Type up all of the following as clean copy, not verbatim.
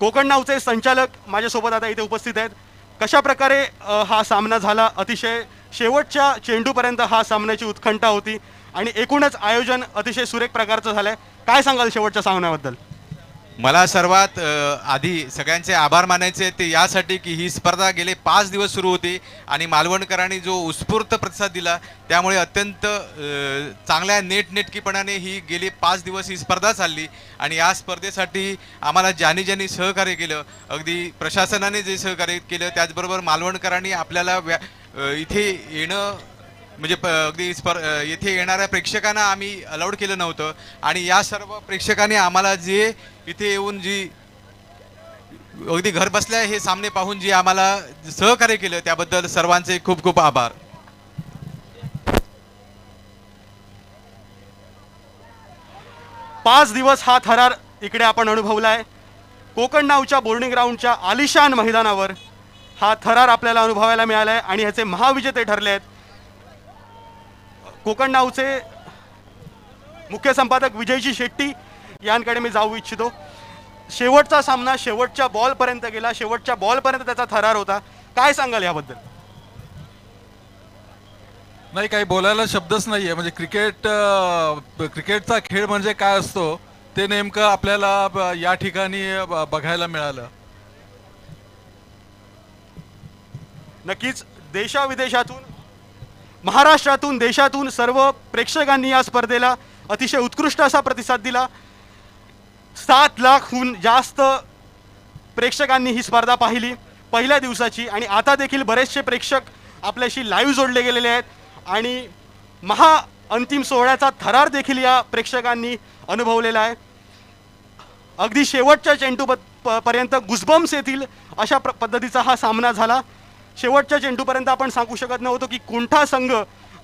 कोकण नावचे संचालक माझ्यासोबत आता इथे उपस्थित आहेत. कशा प्रकारे हा सामना झाला, अतिशय शेवटच्या चेंडूपर्यंत हा सामन्याची उत्कंठा होती आणि एकूणच आयोजन अतिशय सुरेख प्रकारचं झालंय. काय सांगाल शेवटच्या सामन्याबद्दल? मला सर्वात आधी सगळ्यांचे आभार मानायचे ते यासाठी की ही स्पर्धा गेले 5 दिवस सुरू होती आणि मालवणकरांनी जो उत्स्फूर्त प्रतिसाद दिला त्यामुळे अत्यंत चांगल्या नेटनेटकीपणाने ही गेली 5 दिवस ही स्पर्धा चालली. आणि या स्पर्धेसाठी आम्हाला ज्यांनी सहकार्य केलं, अगदी प्रशासनाने जे सहकार्य केलं, त्याचबरोबर मालवणकरांनी आपल्याला इथे येणं म्हणजे अगदी येथे येणाऱ्या प्रेक्षकांना आम्ही अलाउड केलं नव्हतं. आणि या सर्व प्रेक्षकांनी आम्हाला जे इथे येऊन जी अगदी घर बसल्या हे सामने पाहून जी आम्हाला सहकार्य केलं त्याबद्दल सर्वांचे खूप खूप आभार. 5 दिवस हा थरार इकडे आपण अनुभवलाय. कोकण नावच्या बोर्डिंग ग्राउंडच्या आलिशान मैदानावर हा थरार आपल्याला अनुभवायला मिळाला आहे आणि ह्याचे महाविजेते ठरले आहेत. कोकण नावचे मुख्य संपादक विजयजी शेट्टी यांकडे मी जाऊ इच्छितो. शेवटचा सामना शेवटच्या बॉलपर्यंत गेला, शेवटच्या बॉलपर्यंत त्याचा थरार होता. काय सांगाल याबद्दल? नाही, काही बोलायला शब्दच नाही आहे. म्हणजे क्रिकेटचा खेळ म्हणजे काय असतो ते नेमकं आपल्याला या ठिकाणी बघायला मिळालं. नक्कीच देशाविदेशातून, महाराष्ट्रातून, देशातून सर्व प्रेक्षकांनी या स्पर्धेला अतिशय उत्कृष्ट असा प्रतिसाद दिला. 7 लाखहून जास्त प्रेक्षकांनी ही स्पर्धा पाहिली पहिल्या दिवसाची आणि आता देखील बरेचसे प्रेक्षक आपल्याशी लाईव्ह जोडले गेलेले आहेत आणि महा अंतिम सोहळ्याचा थरार देखील या प्रेक्षकांनी अनुभवलेला आहे. अगदी शेवटच्या चेंडू पर्यंत गुजबम्स येतील अशा पद्धतीचा हा सामना झाला. शेवटच्या चेंडूपर्यंत आपण सांगू शकत नव्हतो की कोणता संघ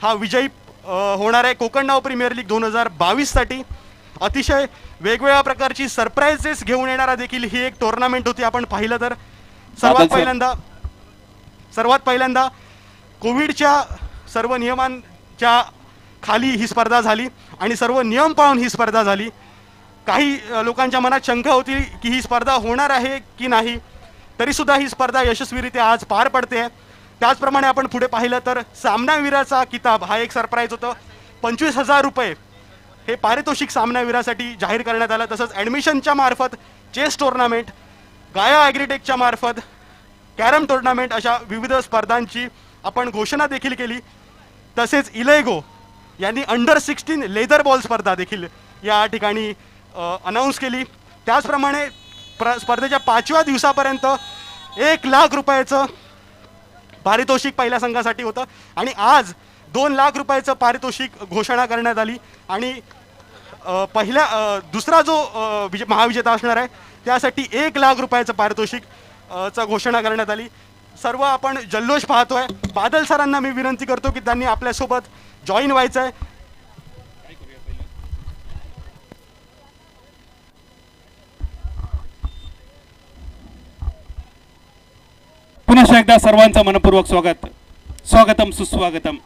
हा विजयी होणार आहे. कोकण नाव प्रीमियर लीग 2022साठी अतिशय वेगवेगळ्या प्रकारची सरप्राइजेस घेऊन येणारा देखील ही एक टुर्नामेंट होती. आपण पाहिलं तर सर्वात पहिल्यांदा कोविडच्या सर्व नियमांच्या खाली ही स्पर्धा झाली आणि सर्व नियम पाळून ही स्पर्धा झाली. काही लोकांच्या मनात शंका होती की ही स्पर्धा होणार आहे की नाही, तरीसुद्धा ही स्पर्धा यशस्वीरित्या आज पार पडते. त्याचप्रमाणे आपण पुढे पाहिलं तर सामनावीराचा किताब हा एक सरप्राईज होतं. 25,000 रुपये हे पारितोषिक सामनावीरासाठी जाहीर करण्यात आलं. तसंच ॲडमिशनच्या मार्फत चेस टुर्नामेंट, गाया ॲग्रीटेकच्या मार्फत कॅरम टुर्नामेंट अशा विविध स्पर्धांची आपण घोषणा देखील केली. तसेच इलेगो यांनी अंडर-16 लेदर बॉल स्पर्धा देखील या ठिकाणी अनाऊन्स केली. त्याचप्रमाणे स्पर्धेच्या 5व्या दिवसापर्यंत 1 लाख रुपयाचं पारितोषिक पहिल्या संघासाठी होतं आणि आज 2 लाख रुपयाचं पारितोषिक घोषणा करण्यात आली आणि दुसरा जो महाविजेता असणार आहे त्यासाठी 1 लाख रुपयाचं पारितोषिक चा घोषणा करण्यात आली. सर्व आपण जल्लोष पाहतोय. बादल सरांना मी विनंती करतो की त्यांनी आपल्यासोबत जॉईन व्हायचं आहे. पुन्हा एकदा सर्वांचं मनपूर्वक स्वागतम सुस्वागतम.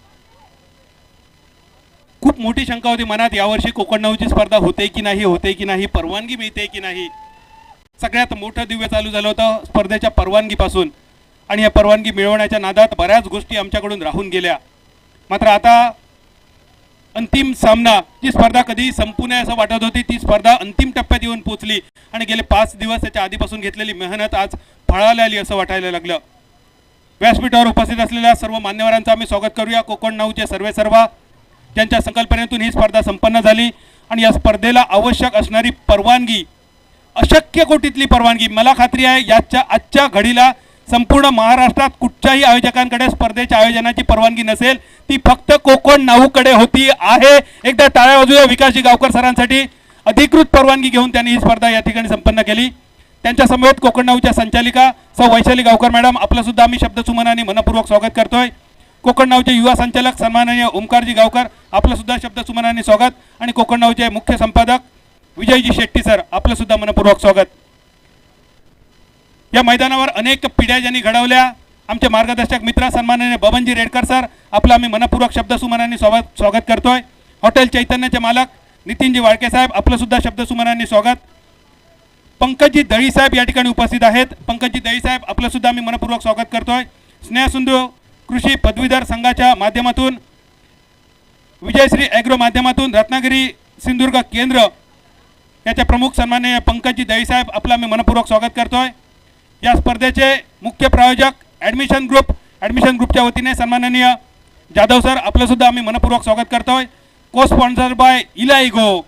खूप मोठी शंका होती मनात, यावर्षी कोकण नावची स्पर्धा होते की नाही, परवानगी मिळते की नाही. सगळ्यात मोठं दिव्य चालू झालं होतं स्पर्धेच्या परवानगीपासून आणि या परवानगी मिळवण्याच्या नादात बऱ्याच गोष्टी आमच्याकडून राहून गेल्या. मात्र आता अंतिम सामना, जी स्पर्धा कधी संपू नये असं वाटत होती, ती स्पर्धा अंतिम टप्प्यात येऊन पोहोचली आणि गेले 5 दिवस त्याच्या आधीपासून घेतलेली मेहनत आज फळाला आली असं वाटायला लागलं. व्यासपीठावर उपस्थित असलेल्या सर्व मान्यवरांचं आम्ही स्वागत करूया. कोकण नावचे सर्वेसर्वा ज्यांच्या संकल्पनेतून ही स्पर्धा संपन्न झाली आणि या स्पर्धेला आवश्यक असणारी परवानगी, अशक्य कोटीतली परवानगी, मला खात्री आहे याच्या आजच्या घडीला संपूर्ण महाराष्ट्रात कुठच्याही आयोजकांकडे स्पर्धेच्या आयोजनाची परवानगी नसेल, ती फक्त कोकण नाऊकडे होती आहे. एकदा टाळ्या वाजवूया विकासजी गावकर सरांसाठी. अधिकृत परवानगी घेऊन त्यांनी ही स्पर्धा या ठिकाणी संपन्न केली. त्यांच्या समवेत कोकण नाऊच्या संचालिका सौ वैशाली गावकर मॅडम, आपलं सुद्धा आम्ही शब्दसुमनाने मनपूर्वक स्वागत करतोय. कोकण नावचे युवा संचालक सन्माननीय ओमकारजी गावकर, आपलं सुद्धा शब्दसुमनाने स्वागत. आणि कोकण नावचे मुख्य संपादक विजयजी शेट्टी सर, आपलं सुद्धा मनपूर्वक स्वागत. या मैदानावर अनेक पिढ्या ज्यांनी घडवल्या, आमचे मार्गदर्शक मित्र सन्माननीय बबनजी रेडकर सर, आपलं आम्ही मनपूर्वक शब्दसुमनाने स्वागत करतोय. हॉटेल चैतन्याचे मालक नितीनजी वाळके साहेब, आपलं सुद्धा शब्दसुमनाने स्वागत. पंकजी दळी साहेब या ठिकाणी उपस्थित आहेत. पंकजी दळी साहेब आपलं सुद्धा आम्ही मनपूर्वक स्वागत करतोय. स्नेहसिंधू कृषी पदवीधर संघाच्या माध्यमातून, विजयश्री ॲग्रो माध्यमातून रत्नागिरी सिंधुदुर्ग केंद्र याचे प्रमुख सन्माननीय पंकजी दळी साहेब आपलं आम्ही मनपूर्वक स्वागत करतोय. या स्पर्धेचे मुख्य प्रायोजक ॲडमिशन ग्रुपच्या वतीने सन्माननीय जाधव सर आपलं सुद्धा आम्ही मनपूर्वक स्वागत करतोय. को स्पॉन्सर बाय इलाइगो,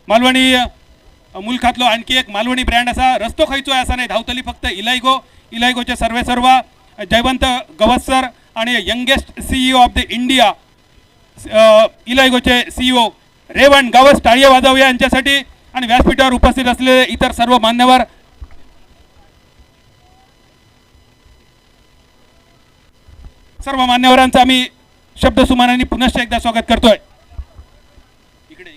मालवणी मुलखातलो आणखी एक मालवणी ब्रँड असा रस्तो खायचो आहे असा नाही, धावतली फक्त इलाइगोचे सर्व जयवंत गवस सर आणि youngest CEO of the India इलाइगोचे CEO रेवण गवस टाळी वाजवूया यांच्यासाठी. आणि व्यासपीठावर उपस्थित असलेले इतर सर्व मान्यवर मान्यवरांचं आम्ही शब्दसुमानाने पुनश्च एकदा स्वागत करतोय. इकडे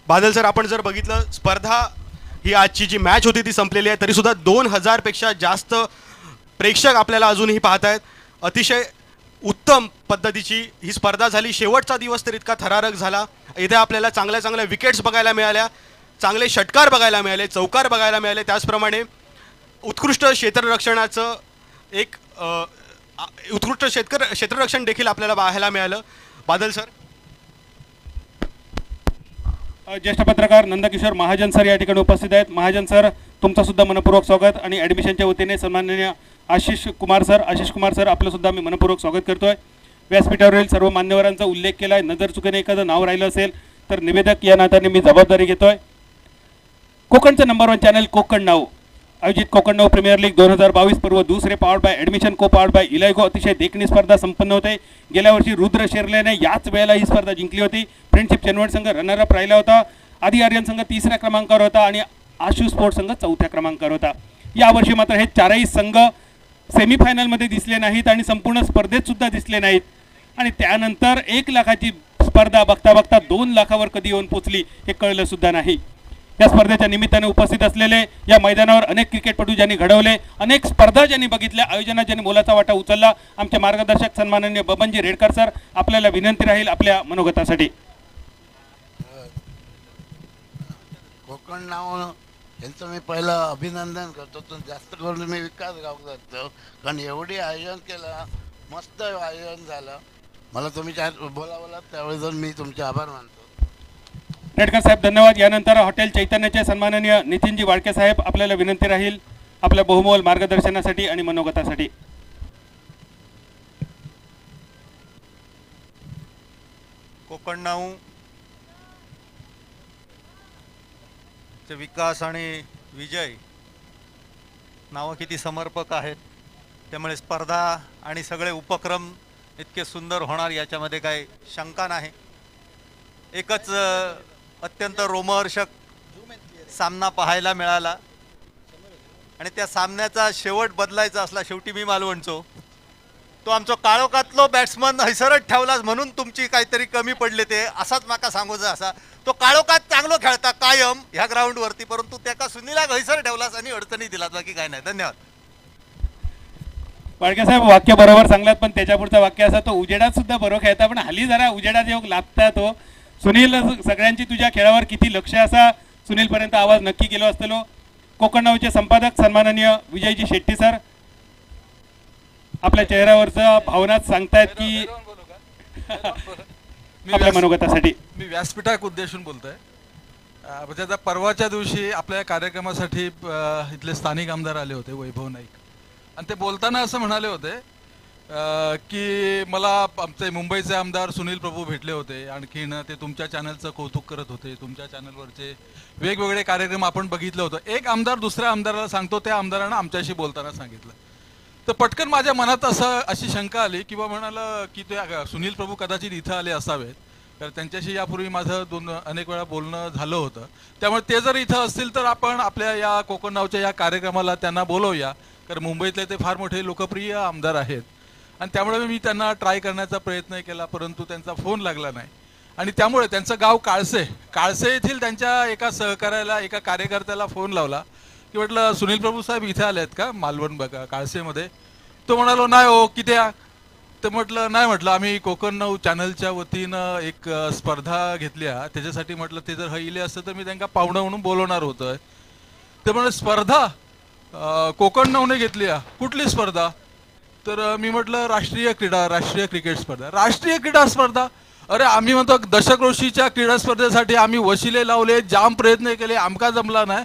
बादल सर, आपण जर बघितलं स्पर्धा ही आजची जी मॅच होती ती संपलेली आहे, तरी सुद्धा 2000 पेक्षा जास्त प्रेक्षक आपल्याला अजूनही पाहत आहेत. अतिशय उत्तम पद्धतीची ही स्पर्धा झाली. शेवटचा दिवस तर इतका थरारक झाला. इथे आपल्याला चांगल्या चांगल्या विकेट्स बघायला मिळाल्या, चांगले षटकार बघायला मिळाले, चौकार बघायला मिळाले. त्याचप्रमाणे उत्कृष्ट क्षेत्ररक्षणाचं एक उत्कृष्ट क्षेत्ररक्षण देखील आपल्याला पाहायला मिळालं. बादल सर, ज्येष्ठ पत्रकार नंदकिशोर महाजन सर या ठिकाणी उपस्थित आहेत. महाजन सर, तुमचं सुद्धा मनपूर्वक स्वागत. आणि ॲडमिशनच्या वतीने सन्माननीय आशिष कुमार सर आपलं सुद्धा मी मनपूर्वक स्वागत करतोय. व्यासपीठावरील सर्व मान्यवरांचा उल्लेख केला आहे. नजर चुकीने एखादं नाव राहिलं असेल तर निवेदक या नात्याने मी जबाबदारी घेतोय. कोकणचं नंबर 1 चॅनल कोकण नाऊ आयोजित कोकण नाऊ प्रीमियर लीग 2022 पर्व दुसरे powered by admission, co powered bye इलाइगो अतिशय देखणी स्पर्धा संपन्न होते. गेल्या वर्षी रुद्र शेरलेने याच वेळेला ही स्पर्धा जिंकली होती. फ्रेंडशिप चेनवड संघ रनरअप राहिला होता. आदि आर्यन संघ 3ऱ्या क्रमांकावर होता आणि आशू स्पोर्ट्स संघ 4थ्या क्रमांकावर होता. यावर्षी मात्र हे चारही संघ सेमीफायनलमध्ये दिसले नाहीत आणि संपूर्ण स्पर्धेत सुद्धा दिसले नाहीत. आणि त्यानंतर 1 लाखाची स्पर्धा बघता बघता 2 लाखावर कधी येऊन पोचली हे कळलं सुद्धा नाही. या स्पर्धेच्या निमित्ताने उपस्थित असलेले या मैदानावर अनेक क्रिकेटपटू ज्यांनी घडवले, अनेक स्पर्धा ज्यांनी बघितल्या, आयोजनात ज्यांनी मोलाचा वाटा उचलला, आमचे मार्गदर्शक सन्माननीय बबनजी रेडकर सर, आपल्याला विनंती राहील आपल्या मनोगतासाठी. कोकण नाव यांचं मी पहिलं अभिनंदन करतो. तो जास्त करून मी विकास गाव करतो, कारण एवढी आयोजन केलं, मस्त आयोजन झालं. मला तुम्ही बोलावलं त्यावेळेस मी तुमचे आभार मानतो. रेडकर साहेब धन्यवाद. यानंतर हॉटेल चैतन्याचे सन्माननीय नितीनजी वाडके साहेब, आपल्याला विनंती राहील आपल्या बहुमोल मार्गदर्शनासाठी आणि मनोगतासाठी. कोकण नाऊ चे विकास आणि विजय नावं किती समर्पक आहेत, त्यामुळे स्पर्धा आणि सगळे उपक्रम इतके सुंदर होणार याच्यामध्ये काही शंका नाही. एकच अत्यंत रोमहर्षक सामना पाहायला मिळाला आणि त्या सामन्याचा शेवट बदलायचा असला, शेवटी मी मालवणचो, तो आमचो काळोखातलो बॅट्समन हैसरत ठेवलाच म्हणून तुमची काहीतरी कमी पडले ते असाच माका सांगूचा असा. तो काळोखात चांगलो खेळता कायम ह्या ग्राउंडवरती, परंतु त्याका सुनीलाक हैसर ठेवलास आणि अडचणी दिलात, बाकी काय नाही. धन्यवाद. वाडके साहेब वाक्य बरोबर सांगलात, पण त्याच्या पुढचं वाक्य असा, तो उजेडात सुद्धा बरोबर खेळता पण हल्ली जरा उजेडात योग लाभता. तो सुनील, सगळ्यांची तुझ्या खेळावर किती लक्ष असा सुनीलपर्यंत आवाज नक्की केलो असतलो. कोकण नाऊचे संपादक सन्माननीय विजयजी शेट्टी सर, आपल्या चेहऱ्यावरचं भावनाच सांगतायत की आपल्या मनोगतासाठी. मी व्यासपीठाक उद्देशून बोलतोय. म्हणजे आता परवाच्या दिवशी आपल्या कार्यक्रमासाठी इथले स्थानिक आमदार आले होते, वैभव नाईक, आणि ते बोलताना असं म्हणाले होते की मला आमचे मुंबईचे आमदार सुनील प्रभू भेटले होते, आणखीन ते तुमच्या चॅनलचं कौतुक करत होते, तुमच्या चॅनलवरचे वेगवेगळे कार्यक्रम आपण बघितलं होतं. एक आमदार दुसऱ्या आमदाराला सांगतो, त्या आमदारानं आमच्याशी बोलताना सांगितलं. तर पटकन माझ्या मनात अशी शंका आली किंवा म्हणालं की ते सुनील प्रभू कदाचित इथं आले असावेत, तर त्यांच्याशी यापूर्वी माझं अनेक वेळा बोलणं झालं होतं. त्यामुळे ते जर इथं असतील तर आपण आपल्या या कोकण नाऊच्या या कार्यक्रमाला त्यांना बोलवूया, कारण मुंबईतले ते फार मोठे लोकप्रिय आमदार आहेत. आणि त्यामुळे मी त्यांना ट्राय करण्याचा प्रयत्न केला, परंतु त्यांचा फोन लागला नाही. आणि त्यामुळे त्यांचं गाव काळसे येथील त्यांच्या एका सहकार्याला, एका कार्यकर्त्याला फोन लावला की म्हटलं सुनील प्रभू साहेब इथे आले आहेत का मालवण बघा काळसेमध्ये. तो म्हणालो नाही हो, किती तर म्हटलं नाही, म्हटलं आम्ही कोकण 9 चॅनलच्या वतीनं एक स्पर्धा घेतल्या, त्याच्यासाठी म्हटलं ते जर हईले असतं तर मी त्यांना पाहुणं म्हणून बोलवणार होतं. ते म्हणजे स्पर्धा कोकण 9ने घेतली, कुठली स्पर्धा? तर मी म्हटलं राष्ट्रीय क्रिकेट स्पर्धा. राष्ट्रीय क्रीडा स्पर्धा? अरे आम्ही म्हणतो दशक्रोशीच्या क्रीडा स्पर्धेसाठी आम्ही वशिले लावले, जाम प्रयत्न केले, आमका जमला नाही,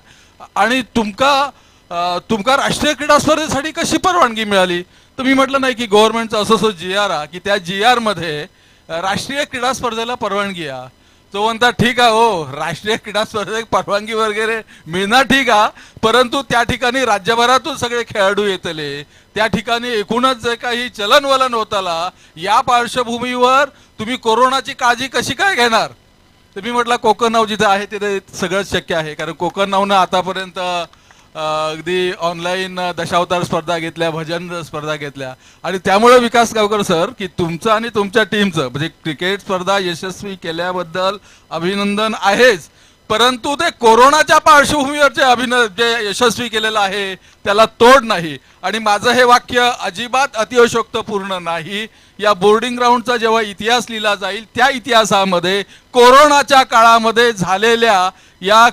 आणि तुमका राष्ट्रीय क्रीडा स्पर्धेसाठी कशी परवानगी मिळाली? तर मी म्हटलं नाही की गव्हर्नमेंटचा असं GR की त्या GR मध्ये राष्ट्रीय क्रीडा स्पर्धेला परवानगी आहे. तो म्हणता ठीक आहे हो, राष्ट्रीय क्रीडा स्पर्धेत परवानगी वगैरे मिळणार ठीक आहे, परंतु त्या ठिकाणी राज्यभरातून सगळे खेळाडू येतले, त्या ठिकाणी एकूणच जे काही चलनवलन होताला, या पार्श्वभूमीवर तुम्ही कोरोनाची काळजी कशी काय घेणार? तर मी म्हटलं कोकण 9 जिथे आहे तिथे सगळंच शक्य आहे, कारण कोकण 9नं आतापर्यंत अगदी ऑनलाईन दशावतार स्पर्धा घेतल्या, भजन स्पर्धा घेतल्या, आणि त्यामुळे विकास गावकर सर की तुमचं आणि तुमच्या टीमचं म्हणजे क्रिकेट स्पर्धा यशस्वी केल्याबद्दल अभिनंदन आहेच, परंतु ते कोरोनाच्या पार्श्वभूमीवर जे यशस्वी केलेलं आहे त्याला तोड नाही. आणि माझं हे वाक्य अजिबात अतिशयोक्तपूर्ण नाही. या बोर्डिंग ग्राउंडचा जेव्हा इतिहास लिहिला जाईल त्या इतिहासामध्ये कोरोनाच्या काळामध्ये झालेल्या या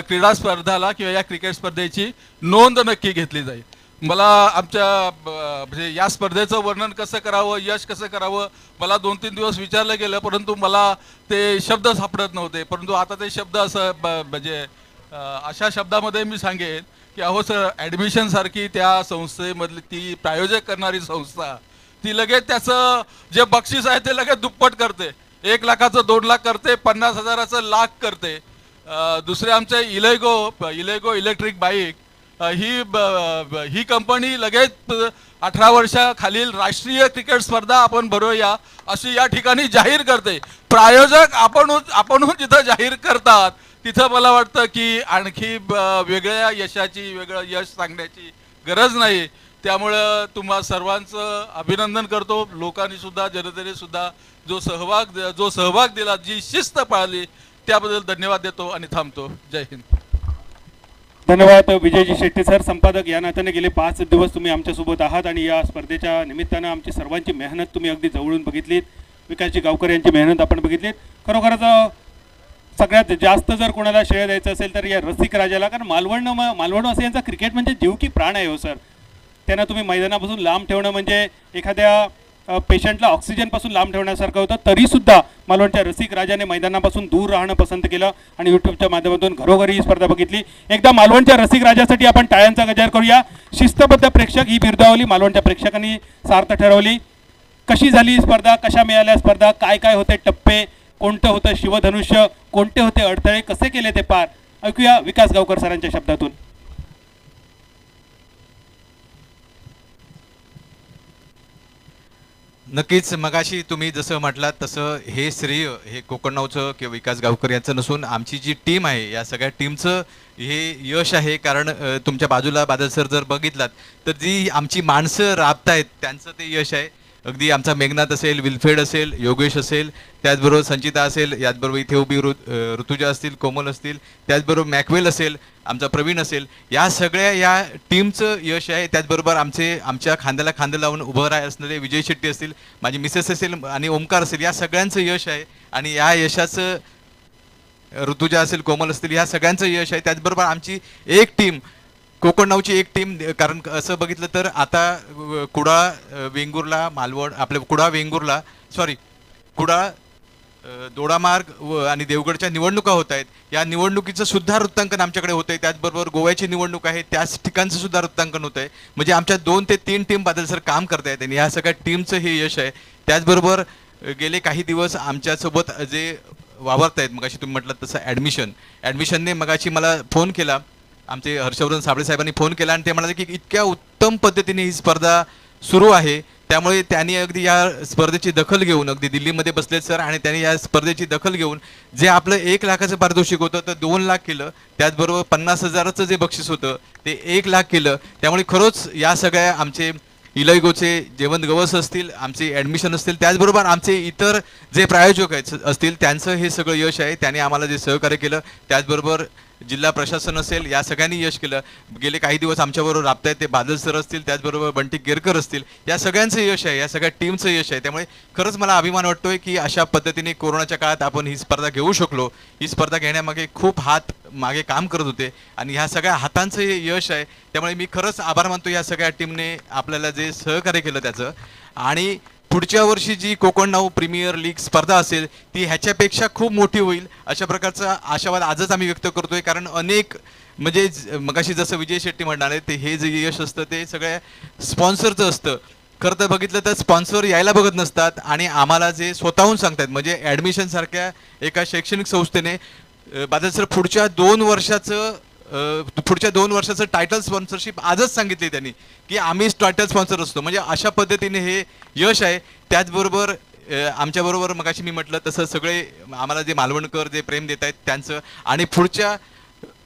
क्रीडा स्पर्धाला किंवा या क्रिकेट स्पर्धेची नोंद नक्की घेतली जाईल. मला आमच्या म्हणजे या स्पर्धेचं वर्णन कसं करावं, यश कसं करावं, मला 2-3 दिवस विचारलं गेलं, परंतु मला ते शब्द सापडत नव्हते. परंतु आता ते शब्द असं म्हणजे अशा शब्दामध्ये मी सांगेन की अहो सर, ॲडमिशन सारखी त्या संस्थेमधली ती प्रायोजक करणारी संस्था, ती लगेच त्याचं जे बक्षीस आहे ते लगेच दुप्पट करते. 1 लाखाचं 2 लाख करते, 50,000चं लाख करते. दुसरे आमचे इलेगो इलेक्ट्रिक बाईक ही कंपनी लगेच 18 वर्षाखालील राष्ट्रीय क्रिकेट स्पर्धा आपण भरूया अशी या ठिकाणी जाहीर करते. प्रायोजक आपणहून जिथं जाहीर करतात तिथं मला वाटतं की आणखी वेगळ्या वेगळं यश सांगण्याची गरज नाही. त्यामुळं तुम्हा सर्वांचं अभिनंदन करतो. लोकांनी सुद्धा, जनतेने सुद्धा जो सहभाग दिला, जी शिस्त पाळली, त्याबद्दल धन्यवाद देतो आणि थांबतो. जय हिंद. धन्यवाद विजयजी शेट्टी सर, संपादक. या नात्याने गेले 5 दिवस तुम्ही आमच्यासोबत आहात आणि या स्पर्धेच्या निमित्तानं आमची सर्वांची मेहनत तुम्ही अगदी जवळून बघितलीत. विकासजी गावकर यांची मेहनत आपण बघितलीत. खरोखरच सगळ्यात जास्त जर कोणाला श्रेय द्यायचं असेल तर या रसिक राजाला, कारण मालवण यांचा क्रिकेट म्हणजे जीव की प्राण आहे हो सर. त्यांना तुम्ही मैदानापासून लांब ठेवणं म्हणजे एखाद्या पेशंटला ऑक्सिजनपासून लांब ठेवण्यासारखं होतं. तरीसुद्धा मालवणच्या रसिक राजाने मैदानापासून दूर राहणं पसंत केलं आणि यूट्यूबच्या माध्यमातून घरोघरी ही स्पर्धा बघितली. एकदा मालवणच्या रसिक राजासाठी आपण टाळ्यांचा गजर करूया. शिस्तबद्ध प्रेक्षक ही बिरदावली मालवणच्या प्रेक्षकांनी सार्थ ठरवली. कशी झाली ही स्पर्धा, कशा मिळाल्या स्पर्धा, काय काय होते टप्पे, कोणतं होतं शिवधनुष्य, कोणते होते अडथळे, कसे केले ते पार, ऐकूया विकास गावकर सरांच्या शब्दातून. नक्कीच मगाशी तुम्ही जसं म्हटलात तसं हे श्रेय हे कोकण 9चं किंवा विकास गावकर यांचं नसून आमची जी टीम आहे या सगळ्या टीमचं हे यश आहे. कारण तुमच्या बाजूला बादल सर जर बघितलात तर जी आमची माणसं राबतायत त्यांचं ते यश आहे. अगदी आमचा मेघनाथ असेल, विल्फ्रेड असेल, योगेश असेल, त्याचबरोबर संचिता असेल, याचबरोबर इथे उभी ऋतुजा असतील, कोमल असतील, त्याचबरोबर मॅकवेल असेल, आमचा प्रवीण असेल, या सगळ्या या टीमचं यश आहे. त्याचबरोबर आमच्या खांद्याला खांदा लावून उभं असणारे विजय शेट्टी असतील, माझी मिसेस असेल आणि ओमकार असेल, या सगळ्यांचं यश आहे. आणि या यशाचं ऋतुजा असेल, कोमल असतील, या सगळ्यांचं यश आहे. त्याचबरोबर आमची एक टीम, कोकण 9ची एक टीम, कारण असं बघितलं तर आता कुडाळ वेंगुर्ला मालवण आपल्या कुडाळ दोडामार्ग आणि देवगडच्या निवडणुका होत आहेत. या निवडणुकीचं सुद्धा वृत्तांकन आमच्याकडे होतं आहे. त्याचबरोबर गोव्याची निवडणूक आहे, त्याच ठिकाणचं सुद्धा वृत्तांकन होतं आहे. म्हणजे आमच्या 2 ते 3 टीम बादल सर काम करत आहेत आणि ह्या सगळ्या टीमचं हे यश आहे. त्याचबरोबर गेले काही दिवस आमच्यासोबत जे वावरत आहेत, मगाशी तुम्ही म्हटलं तसं ॲडमिशनने मगाशी मला फोन केला, आमचे हर्षवर्धन साबळे साहेबांनी फोन केला आणि ते म्हणाले की इतक्या उत्तम पद्धतीने ही स्पर्धा सुरू आहे, त्यामुळे त्यांनी अगदी या स्पर्धेची दखल घेऊन, अगदी दिल्लीमध्ये बसलेत सर, आणि त्यांनी या स्पर्धेची दखल घेऊन जे आपलं 1 लाखाचं पारितोषिक होतं तर 2 लाख केलं, त्याचबरोबर 50,000चं जे बक्षीस होतं ते 1 लाख केलं. त्यामुळे खरंच या सगळ्या आमचे इलाईगोचे जयवंत गवस असतील, आमचे ॲडमिशन असतील, त्याचबरोबर आमचे इतर जे प्रायोजक आहेत असतील, त्यांचं हे सगळं यश आहे. त्यांनी आम्हाला जे सहकार्य केलं, त्याचबरोबर जिल्हा प्रशासन असेल, या सगळ्यांनी यश केलं. गेले काही दिवस आमच्याबरोबर राबतायत ते बादल सर असतील, त्याचबरोबर बंटी गिरकर असतील, या सगळ्यांचं यश आहे, या सगळ्या टीमचं यश आहे. त्यामुळे खरंच मला अभिमान वाटतोय की अशा पद्धतीने कोरोनाच्या काळात आपण ही स्पर्धा घेऊ शकलो. ही स्पर्धा घेण्यामागे खूप हात मागे काम करत होते आणि ह्या सगळ्या हातांचं हे यश आहे. त्यामुळे मी खरंच आभार मानतो या सगळ्या टीमने आपल्याला जे सहकार्य केलं त्याचं. आणि पुढच्या वर्षी जी कोकण नाऊ प्रीमियर लीग स्पर्धा असेल ती ह्याच्यापेक्षा खूप मोठी होईल अशा प्रकारचा आशावाद आजच आम्ही व्यक्त करतोय. कारण अनेक म्हणजे मगाशी जसं विजय शेट्टी म्हणाले ते हे जे यश असतं ते सगळ्या स्पॉन्सरचं असतं. खरं तर बघितलं तर स्पॉन्सर यायला बघत नसतात आणि आम्हाला जे स्वतःहून सांगतात म्हणजे ॲडमिशन सारख्या एका शैक्षणिक संस्थेने बादल सर पुढच्या 2 वर्षाचं टायटल स्पॉन्सरशिप आजच सांगितले त्यांनी की आम्ही टायटल स्पॉन्सर असतो. म्हणजे अशा पद्धतीने हे यश आहे. त्याचबरोबर आमच्याबरोबर मगाशी मी म्हटलं तसं सगळे आम्हाला जे मालवणकर जे प्रेम देत आहेत त्यांचं. आणि पुढच्या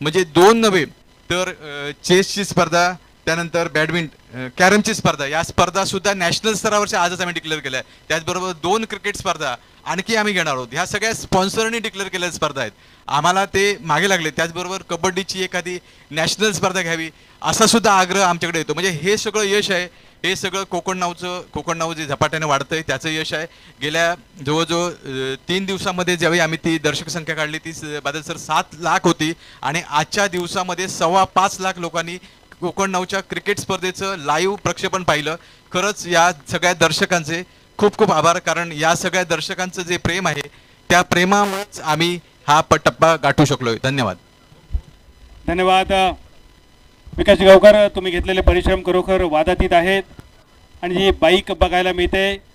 म्हणजे 2 नव्हे तर चेसची स्पर्धा, त्यानंतर कॅरमची स्पर्धा, या स्पर्धा सुद्धा नॅशनल स्तरावरच्या आजच आम्ही डिक्लेअर केल्या आहेत. त्याचबरोबर 2 क्रिकेट स्पर्धा आणखी आम्ही घेणार आहोत. ह्या सगळ्या स्पॉन्सरनी डिक्लेअर केलेल्या स्पर्धा आहेत. आम्हाला ते मागे लागले. त्याचबरोबर कबड्डीची एखादी नॅशनल स्पर्धा घ्यावी असा सुद्धा आग्रह आमच्याकडे येतो. म्हणजे हे सगळं यश आहे. हे सगळं कोकण नाऊ जे झपाट्याने वाढतंय त्याचं यश आहे. गेल्या जवळजवळ 3 दिवसामध्ये ज्यावेळी आम्ही ती दर्शक संख्या काढली ती बादल सर 7 लाख होती आणि आजच्या दिवसामध्ये 5.25 लाख लोकांनी कोकण नाऊच्या क्रिकेट स्पर्धेचं लाईव्ह प्रक्षेपण पाहिलं. खरंच या सगळ्या दर्शकांचे खूप खूप आभार. कारण या सगळ्या दर्शकांचं जे प्रेम आहे त्या प्रेमामुळेच आम्ही हा टप्पा गाठू शकलोय. धन्यवाद. धन्यवाद विकास गावकर, तुम्ही घेतलेले परिश्रम खरोखर वादातीत आहेत. आणि जी बाईक बघायला मिळते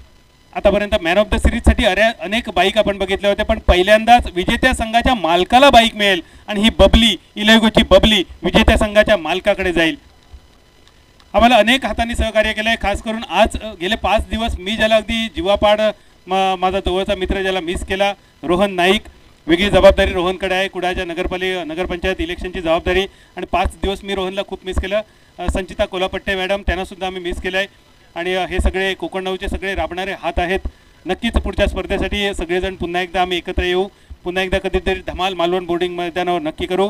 आतापर्यंत मॅन ऑफ द सिरीजसाठी अनेक बाईक आपण बघितल्या होत्या, पण पहिल्यांदाच विजेत्या संघाच्या मालकाला बाईक मिळेल आणि ही बबली इलेगोची बबली विजेत्या संघाच्या मालकाकडे जाईल. आम्हाला अनेक हातांनी सहकार्य केलं आहे. खास करून आज गेले 5 दिवस मी ज्याला अगदी जीवापाड माझा जवळचा मित्र ज्याला मिस केला, रोहन नाईक. वेगळी जबाबदारी रोहनकडे आहे, कुडाळच्या नगरपंचायत इलेक्शनची जबाबदारी. आणि 5 दिवस मी रोहनला खूप मिस केलं. संचिता कोलापट्टे मॅडम त्यांनासुद्धा आम्ही मिस केलं आहे. आणि हे सगळे कोकण नाऊचे सगळे राबणारे हात आहेत. नक्कीच पुढच्या स्पर्धेसाठी सगळेजण पुन्हा एकदा आम्ही एकत्र येऊ. पुन्हा एकदा कधीतरी धमाल मालवण बोर्डिंग मैदानावर नक्की करू.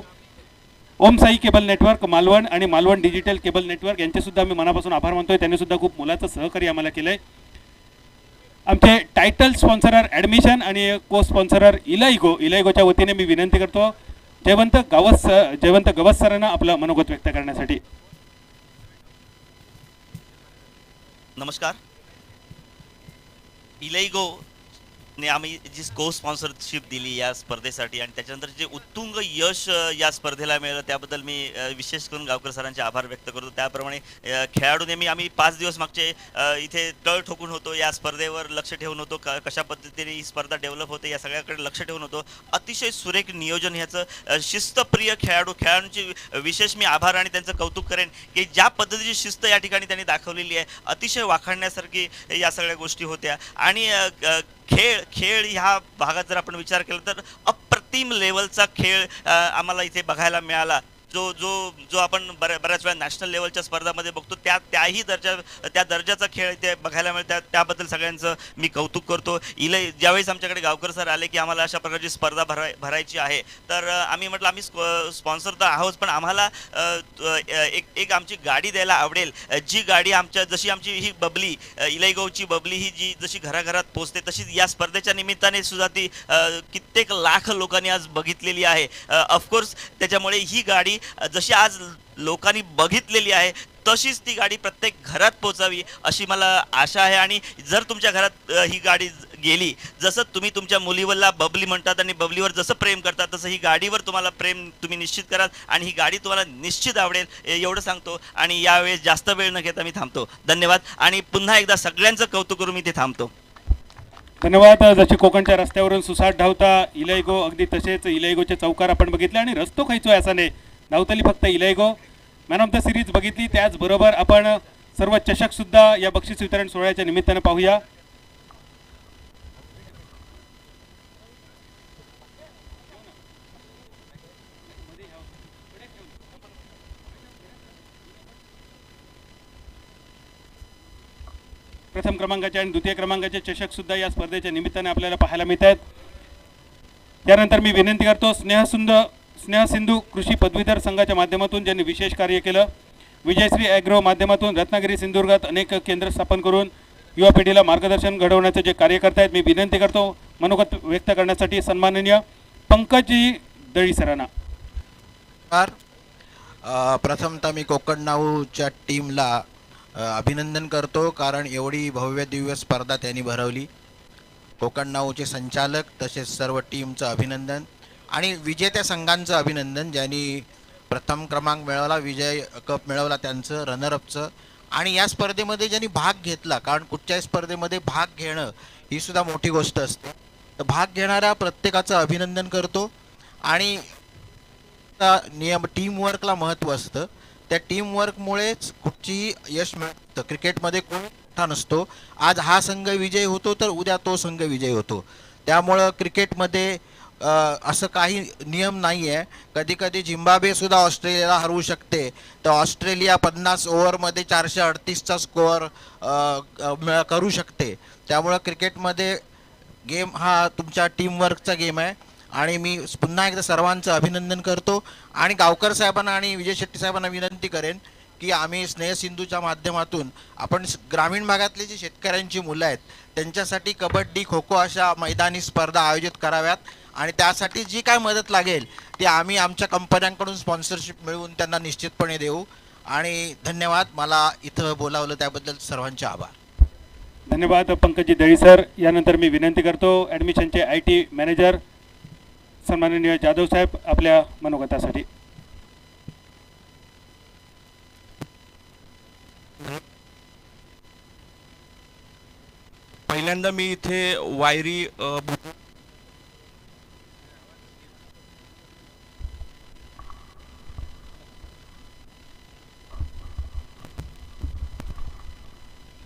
ओम साई केबल नेटवर्क मालवण आणि मालवण डिजिटल केबल नेटवर्क यांचेसुद्धा आम्ही मनापासून आभार मानतोय. त्यांनीसुद्धा खूप मोलाचं सहकार्य आम्हाला केलं आहे. आमचे टायटल स्पॉन्सरर ॲडमिशन आणि को स्पॉन्सरर इलायगोच्या वतीने मी विनंती करतो जयवंत गवस सरांना आपलं मनोगत व्यक्त करण्यासाठी. नमस्कार. इलाइगो ने आम्ही जी को स्पॉन्सरशिप दिली या स्पर्धेसाठी आणि त्याच्यानंतर जे उत्तुंग यश या स्पर्धेला मिळालं त्याबद्दल मी विशेष करून गावकर सरांचे आभार व्यक्त करतो. त्याप्रमाणे खेळाडूने आम्ही 5 दिवस मागचे इथे तळ ठोकून होतो, या स्पर्धेवर लक्ष ठेवून होतो, कशा पद्धतीने ही स्पर्धा डेव्हलप होते या सगळ्याकडे लक्ष ठेवून होतो. अतिशय सुरेख नियोजन ह्याचं. शिस्तप्रिय खेळाडूंची विशेष मी आभार आणि त्यांचं कौतुक करेन की ज्या पद्धतीची शिस्त या ठिकाणी त्यांनी दाखवलेली आहे अतिशय वाखाणण्यासारखी या सगळ्या गोष्टी होत्या. आणि खेळ ह्या भागात जर आपण विचार केला तर अप्रतिम लेवलचा खेळ आम्हाला इथे बघायला मिळाला. जो आपण बऱ्याच वेळा नॅशनल लेवलच्या स्पर्धामध्ये बघतो त्या दर्जाचा खेळ इथे बघायला मिळतात. त्याबद्दल सगळ्यांचं मी कौतुक करतो. ज्यावेळेस आमच्याकडे गावकर सर आले की आम्हाला अशा प्रकारची स्पर्धा भरायची आहे तर आम्ही म्हटलं आम्ही स्पॉन्सर तर आहोत पण आम्हाला एक आमची गाडी द्यायला आवडेल. जी गाडी जशी आमची ही बबली इलाइगोची बबली ही जी जशी घराघरात पोहोचते तशीच या स्पर्धेच्या निमित्ताने सुद्धा ती कित्येक लाख लोकांनी आज बघितलेली आहे. ऑफकोर्स त्याच्यामुळे ही गाडी जशी आज लोकांनी बघितलेली आहे तशीच ती गाडी प्रत्येक घरात पोचावी अशी मला आशा आहे. आणि जर तुमच्या घरात ही गाडी गेली, जसं तुम्ही तुमच्या मुलीवरला बबली म्हणतात आणि बबलीवर जसं प्रेम करतात तसं ही गाडीवर तुम्हाला प्रेम तुम्ही निश्चित कराल आणि ही गाडी तुम्हाला निश्चित आवडेल एवढं सांगतो. आणि यावेळेस जास्त वेळ न घेता मी थांबतो. धन्यवाद. आणि पुन्हा एकदा सगळ्यांचं कौतुक करून मी इथे थांबतो. धन्यवाद. जशी कोकणच्या रस्त्यावरून सुसाट धावता इलाइगो, अगदी तसेच इलाइगोचे चौकार आपण बघितले आणि रस्तो खायचो असाने धावतली फक्त इलाइगो. मॅन ऑफ द सिरीज बघितली. त्याचबरोबर आपण सर्व चषकसुद्धा या बक्षीस वितरण सोहळ्याच्या निमित्तानं पाहूया. प्रथम क्रमांकाचे आणि द्वितीय क्रमांकाचे चषकसुद्धा या स्पर्धेच्या निमित्ताने आपल्याला पाहायला मिळत आहेत. त्यानंतर मी विनंती करतो स्नेहसिंधू कृषी पदवीधर संघाच्या माध्यमातून ज्यांनी विशेष कार्य केलं, विजयश्री ॲग्रो माध्यमातून रत्नागिरी सिंधुदुर्गात अनेक केंद्र स्थापन करून युवा पिढीला मार्गदर्शन घडवण्याचे जे कार्य करतायत, मी विनंती करतो मनोगत व्यक्त करण्यासाठी सन्माननीय पंकजी दळी सरांना. प्रथमतः मी कोकण नाऊच्या टीमला अभिनंदन करतो, कारण एवढी भव्य दिव्य स्पर्धा त्यांनी भरवली. कोकण नाऊचे संचालक तसेच सर्व टीमचं अभिनंदन आणि विजेत्या संघांचं अभिनंदन, ज्यांनी प्रथम क्रमांक मिळवला, विजय कप मिळवला त्यांचं, रनरअपचं. आणि या स्पर्धेमध्ये ज्यांनी भाग घेतला, कारण कुठच्याही स्पर्धेमध्ये भाग घेणं ही सुद्धा मोठी गोष्ट असते, तर भाग घेणाऱ्या प्रत्येकाचं अभिनंदन करतो. आणि नियम टीमवर्कला महत्त्व असतं, त्या टीमवर्कमुळेच कुठचीही यश मिळतं. क्रिकेटमध्ये कोण मोठा नसतो, आज हा संघ विजयी होतो तर उद्या तो संघ विजयी होतो. त्यामुळं क्रिकेटमध्ये असं काही नियम नाही आहे. कधी कधी झिम्बाब्वेसुद्धा ऑस्ट्रेलियाला हरवू शकते, तर ऑस्ट्रेलिया 50 ओव्हरमध्ये 438चा स्कोअर करू शकते. त्यामुळं क्रिकेटमध्ये गेम हा तुमच्या टीमवर्कचा गेम आहे. आणि मी पुन्हा एकदा सर्वांचं अभिनंदन करतो आणि गावकर साहेबांना आणि विजय शेट्टी साहेबांना विनंती करेन की आम्ही स्नेहसिंधूच्या माध्यमातून आपण ग्रामीण भागातले जे शेतकऱ्यांची मुलं आहेत त्यांच्यासाठी कबड्डी, खो खो अशा मैदानी स्पर्धा आयोजित कराव्यात. आणि त्यासाठी जी काय मदत लागेल ती आम्ही आमच्या कंपन्यांकडून स्पॉन्सरशिप मिळवून त्यांना निश्चितपणे देऊ. आणि धन्यवाद. मला इथं बोलावलं त्याबद्दल सर्वांचे आभार. धन्यवाद पंकजी दळी सर. यानंतर मी विनंती करतो ॲडमिशनचे IT मॅनेजर सन्माननीय जाधव साहेब आपल्या मनोगतासाठी. पहिल्यांदा मी इथे वायरी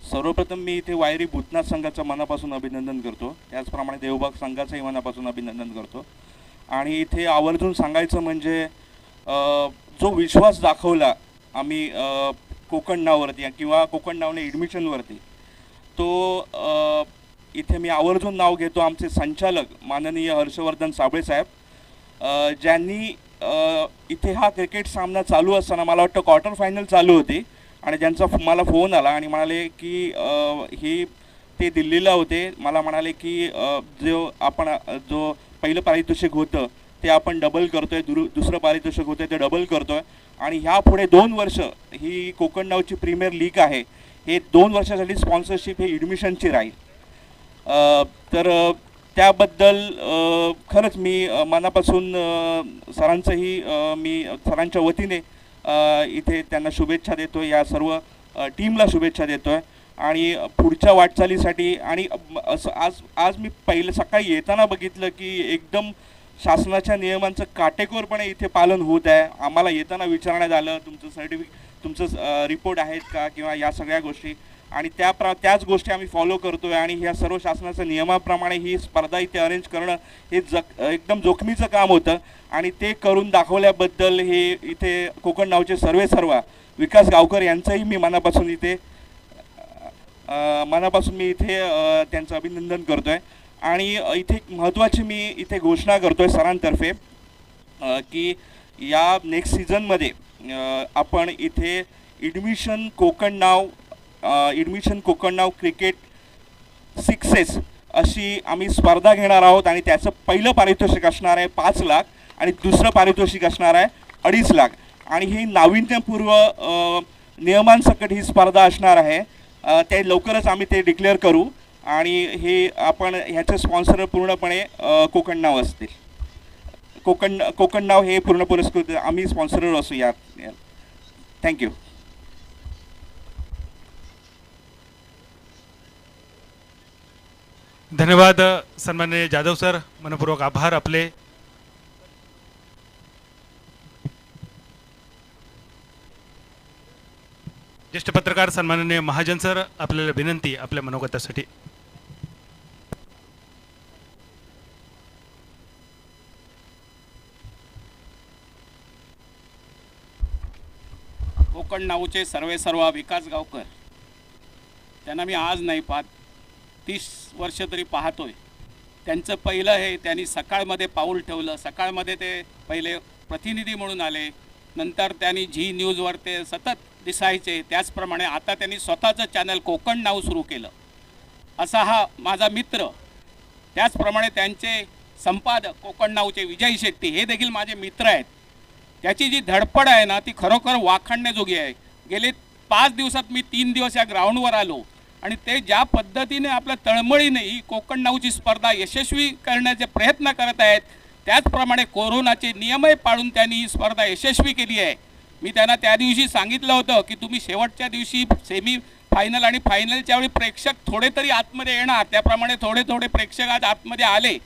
सर्वप्रथम मी इथे वायरी भूतनाथ संघाचं मनापासून अभिनंदन करतो, त्याचप्रमाणे देवबाग संघाचंही मनापासून अभिनंदन करतो. आणि इथे आवर्जून सांगायचं म्हणजे जो विश्वास दाखवला आम्ही कोकण नाववरती किंवा कोकण नावने ॲडमिशनवरती, तो इथे मी आवर्जून नाव घेतो आमचे संचालक माननीय हर्षवर्धन साबळे साहेब, ज्यांनी इथे हा क्रिकेट सामना चालू असताना, मला वाटतं क्वार्टर फायनल चालू होती, आणि ज्यांचा मला फोन आला आणि म्हणाले की ते दिल्लीला होते, मला म्हणाले की जो पहिलं पारितोषिक होतं ते आपण डबल करतो आहे, दुसरं पारितोषिक होतं ते डबल करतो आहे, आणि ह्या पुढे 2 वर्ष ही कोकण नावची प्रीमियर लीग आहे, हे 2 वर्षासाठी स्पॉन्सरशिप हे ॲडमिशनची राहील. तर त्याबद्दल खरंच मी मनापासून सरांचंही मी सरांच्या वतीने इथे त्यांना शुभेच्छा देतो आहे, या सर्व टीमला शुभेच्छा देतो आहे. आणि पुढच्या वाटचालीसाठी आणि असं आज मी पहिलं सकाळी येताना बघितलं की एकदम शासनाच्या नियमांचं काटेकोरपणे इथे पालन होत आहे. आम्हाला येताना विचारण्यात आलं तुमचं रिपोर्ट आहेत का किंवा या सगळ्या गोष्टी, आणि त्याच गोष्टी आम्ही फॉलो करतो आहे. आणि ह्या सर्व शासनाच्या नियमाप्रमाणे ही स्पर्धा इथे अरेंज करणं हे एकदम जोखमीचं काम होतं, आणि ते करून दाखवल्याबद्दल हे इथे कोकण नावचे सर्व विकास गावकर यांचंही मी मनापासून इथे त्यांचं अभिनंदन करतो आहे. आणि इथे एक महत्त्वाची मी इथे घोषणा करतो आहे सरांतर्फे की या नेक्स्ट सीझनमध्ये आपण इथे ॲडमिशन कोकण नाव क्रिकेट 6S अशी आम्ही स्पर्धा घेणार आहोत. आणि त्याचं पहिलं पारितोषिक असणार आहे 5 लाख आणि दुसरं पारितोषिक असणार आहे 2.5 लाख. आणि ही नाविन्यपूर्व नियमांसकट ही स्पर्धा असणार आहे. ते लवकरच आम्ही ते डिक्लेअर करू, आणि हे आपण ह्याचे स्पॉन्सर पूर्णपणे कोकण नाव असतील. कोकण नाव हे पूर्ण पुरस्कृत आम्ही स्पॉन्सर असू या. थँक्यू. धन्यवाद सन्माननीय जाधव सर, मनपूर्वक आभार आपले. ज्येष्ठ पत्रकार सन्माननीय महाजन सर, आपल्याला विनंती आपल्या मनोगतासाठी. कोकण नावचे सर्व विकास गावकर, त्यांना मी आज नाही पाहत, 30 वर्ष तरी पाहतोय. त्यांचं पहिलं हे त्यांनी सकाळमध्ये पाऊल ठेवलं. सकाळमध्ये ते पहिले प्रतिनिधी म्हणून आले, नंतर त्यांनी झी न्यूजवर ते सतत दिसायचे, त्याचप्रमाणे आता त्यांनी स्वतःचं चॅनल कोकण नाव सुरू केलं. असा हा माझा मित्र, त्याचप्रमाणे त्यांचे संपादक कोकण नावचे विजय शेट्टी हे देखील माझे मित्र आहेत. त्याची जी धडपड आहे ना ती खरोखर वाखाणण्याजोगी आहे. गेले 5 दिवसात मी 3 दिवस या ग्राउंडवर आलो आणि ते ज्या पद्धतीने आपल्या तळमळीने ही कोकण नावची स्पर्धा यशस्वी करण्याचे प्रयत्न करत आहेत, त्याचप्रमाणे कोरोनाचे नियमही पाळून त्यांनी ही स्पर्धा यशस्वी केली आहे. मी त्यांना त्या दिवशी सांगितलं होतं की तुम्ही शेवटच्या दिवशी सेमी फायनल आणि फायनलच्या वेळी प्रेक्षक थोडे तरी आतमध्ये येणार, त्याप्रमाणे थोडे थोडे प्रेक्षक आज आतमध्ये आले.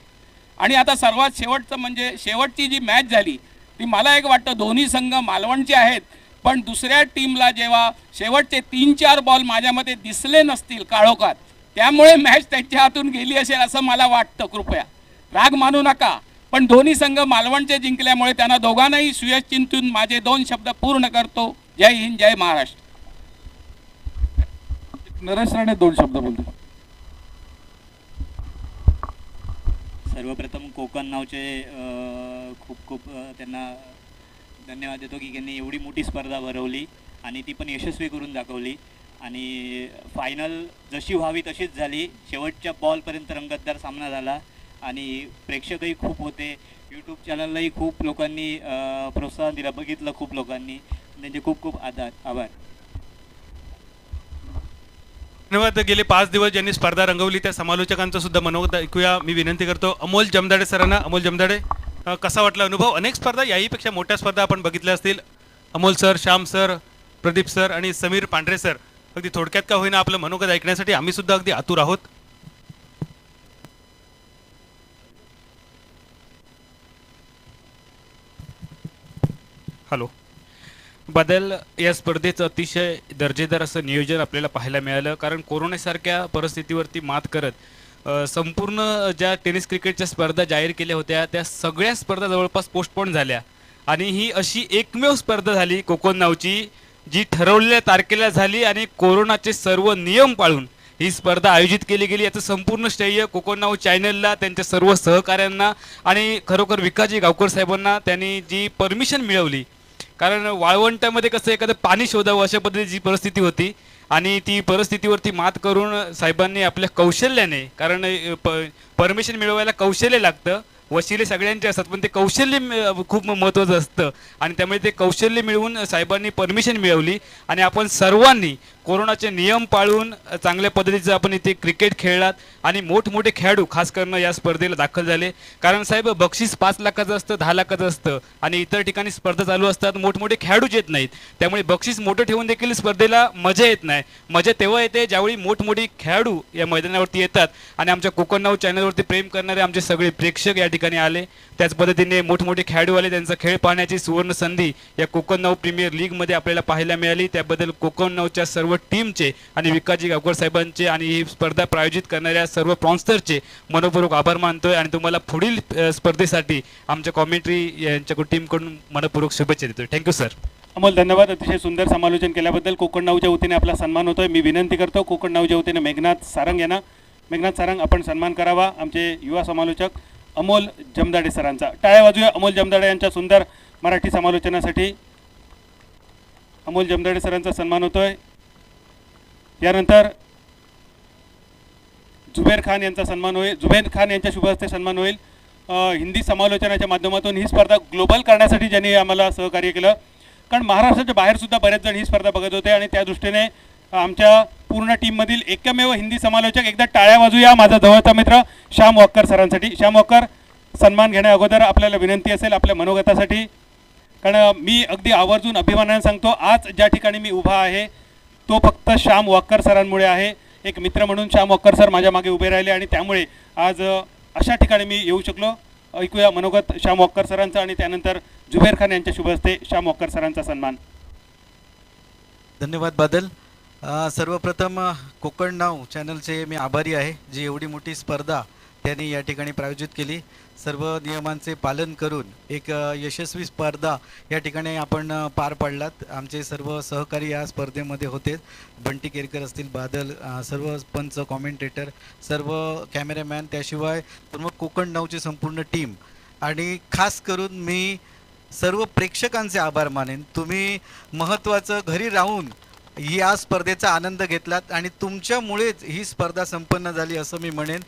आणि आता सर्वात शेवटचं म्हणजे शेवटची जी मॅच झाली ती मला एक वाटतं दोन्ही संघ मालवणचे आहेत, पण दुसऱ्या टीमला जेव्हा शेवटचे 3-4 बॉल माझ्यामध्ये दिसले नसतील काळोखात, त्यामुळे मॅच त्यांच्या हातून गेली असेल असं मला वाटतं. कृपया राग मानू नका, पण दोन्ही संघ मालवणचे जिंकल्यामुळे त्यांना दोघांनाही सुयश चिंतून माझे 2 शब्द पूर्ण करतो. जय हिंद, जय महाराष्ट्र. नरेश राणे 2 शब्द बोलतो. सर्वप्रथम कोकण नावचे खूप खूप त्यांना धन्यवाद देतो की त्यांनी एवढी मोठी स्पर्धा भरवली आणि ती पण यशस्वी करून दाखवली. आणि फायनल जशी व्हावी तशीच झाली. शेवटच्या बॉलपर्यंत रंगतदार सामना झाला आणि प्रेक्षकही खूप होते. यूट्यूब चॅनललाही खूप लोकांनी प्रोत्साहन दिलं, बघितलं खूप लोकांनी. त्यांचे खूप खूप आभार. धन्यवाद. गेले 5 दिवस ज्यांनी स्पर्धा रंगवली त्या समालोचकांचं सुद्धा मनोगत ऐकूया. मी विनंती करतो अमोल जमदाडे सरांना. अमोल जमदाडे, कसा वाटला अनुभव? अनेक स्पर्धा, याहीपेक्षा मोठ्या स्पर्धा आपण बघितल्या असतील. Amol sir, Shyam sir, Pradeep sir आणि समीर पांढरे सर, अगदी थोडक्यात का होईना आपलं मनोगत ऐकण्यासाठी आम्ही सुद्धा अगदी आतुर आहोत. हॅलो. बदल या स्पर्धेचं अतिशय दर्जेदार असं नियोजन आपल्याला पाहायला मिळालं, कारण कोरोनासारख्या परिस्थितीवरती मात करत संपूर्ण ज्या टेनिस क्रिकेटच्या स्पर्धा जाहीर केल्या होत्या त्या सगळ्या स्पर्धा जवळपास पोस्टपोन झाल्या आणि ही अशी एकमेव स्पर्धा झाली कोकण नावची जी ठरवलेल्या तारखेला झाली आणि कोरोनाचे सर्व नियम पाळून ही स्पर्धा आयोजित केली गेली. याचं संपूर्ण श्रेय कोकण नाव चॅनलला, त्यांच्या सर्व सहकाऱ्यांना आणि खरोखर विकासजी गावकर साहेबांना त्यांनी जी परमिशन मिळवली. कारण वाळवंटामध्ये कसं एखादं पाणी शोधावं अशा पद्धतीची परिस्थिती होती आणि ती परिस्थितीवरती मात करून साहेबांनी आपल्या कौशल्याने, कारण परमिशन मिळवायला कौशल्य लागतं, वशिले सगळ्यांचे असतात पण ते कौशल्य खूप महत्त्वाचं असतं आणि त्यामुळे ते कौशल्य मिळवून साहेबांनी परमिशन मिळवली आणि आपण सर्वांनी कोरोनाचे नियम पाळून चांगल्या पद्धतीचं आपण इथे क्रिकेट खेळलात आणि मोठमोठे खेळाडू खास करून या स्पर्धेला दाखल झाले. कारण साहेब बक्षीस 5 लाखाचं असतं, 10 लाखाचं असतं आणि इतर ठिकाणी स्पर्धा चालू असतात, मोठमोठे खेळाडूच येत नाहीत. त्यामुळे बक्षीस मोठं ठेवून देखील स्पर्धेला मजा येत नाही. मजा तेव्हा येते ज्यावेळी मोठमोठी खेळाडू या मैदानावरती येतात आणि आमच्या कोकण नाव चॅनलवरती प्रेम करणारे आमचे सगळे प्रेक्षक या ठिकाणी आले. त्याच पद्धतीने मोठमोठे खेळाडू आले, त्यांचा खेळ पाहण्याची सुवर्ण संधी या कोकण नाव प्रीमियर लीगमध्ये आपल्याला पाहायला मिळाली. त्याबद्दल कोकण नावच्या सर्व टीमचे आणि विकासजी गावकर साहेबांचे आणि ही स्पर्धा प्रायोजित करणाऱ्या सर्व स्पॉन्सरचे मनपूर्वक आभार मानतोय आणि तुम्हाला पुढील स्पर्धेसाठी आमच्या कॉमेंट्री यांच्या टीमकडून मनपूर्वक शुभेच्छा देतोय. Thank you sir. अमोल धन्यवाद. अतिशय सुंदर समालोचन केल्याबद्दल. कोकण नावच्या वतीने आपला सन्मान होतोय. मी विनंती करतो कोकण नावच्या वतीने मेघनाथ सारंग यांना. मेघनाथ सारंग आपण सन्मान करावा आमचे युवा समालोचक अमोल जमदाडे सरांचा. टाळ्या वाजूया अमोल जमदाडे यांच्या सुंदर मराठी समालोचनासाठी. अमोल जमदाडे सरांचा सन्मान होतोय. यानंतर जुबेर खान यांचा सन्मान होईल. जुबेर खान यांच्या शुभ हस्ते सन्मान होईल. हिंदी समालोचनाच्या माध्यमातून ही स्पर्धा ग्लोबल करण्यासाठी ज्यांनी आम्हाला सहकार्य केलं, कारण महाराष्ट्राच्या बाहेरसुद्धा बरेच जण ही स्पर्धा बघत होते आणि त्या दृष्टीने आमच्या पूर्ण टीममधील एकमेव हिंदी समालोचक. एकदा टाळ्या वाजूया माझा जवळचा मित्र श्याम वॉकर सरांसाठी. श्याम वॉकर, सन्मान घेण्या अगोदर आपल्याला विनंती असेल आपल्या मनोगतासाठी, कारण मी अगदी आवर्जून अभिमानाने सांगतो आज ज्या ठिकाणी मी उभा आहे तो फक्त श्याम वॉकर सरांमुळे आहे. एक मित्र म्हणून श्याम वॉकर सर माझ्या मागे उभे राहिले आणि त्यामुळे आज अशा ठिकाणी मी येऊ शकलो. ऐकूया मनोगत श्याम वॉकर सरांचा आणि त्यानंतर जुबेर खान यांच्या शुभ हस्ते श्याम वॉकर सरांचा सन्मान. धन्यवाद बादल. सर्वप्रथम कोकण नाव चॅनलचे मी आभारी आहे जी एवढी मोठी स्पर्धा त्यांनी या ठिकाणी प्रायोजित केली. सर्व नियमांचे पालन करून एक यशस्वी स्पर्धा या ठिकाणी आपण पार पाडलात. आमचे सर्व सहकारी या स्पर्धेमध्ये होते. बंटी केरकर असतील, बादल, सर्व पंच, कॉमेंटेटर, सर्व कॅमेरामॅन, त्याशिवाय पूर्ण कोकण नावची संपूर्ण टीम आणि खास करून मी सर्व प्रेक्षकांचे आभार मानेन. तुम्ही महत्त्वाचं घरी राहून या स्पर्धेचा आनंद घेतलात आणि तुमच्यामुळेच ही स्पर्धा संपन्न झाली असं मी म्हणेन.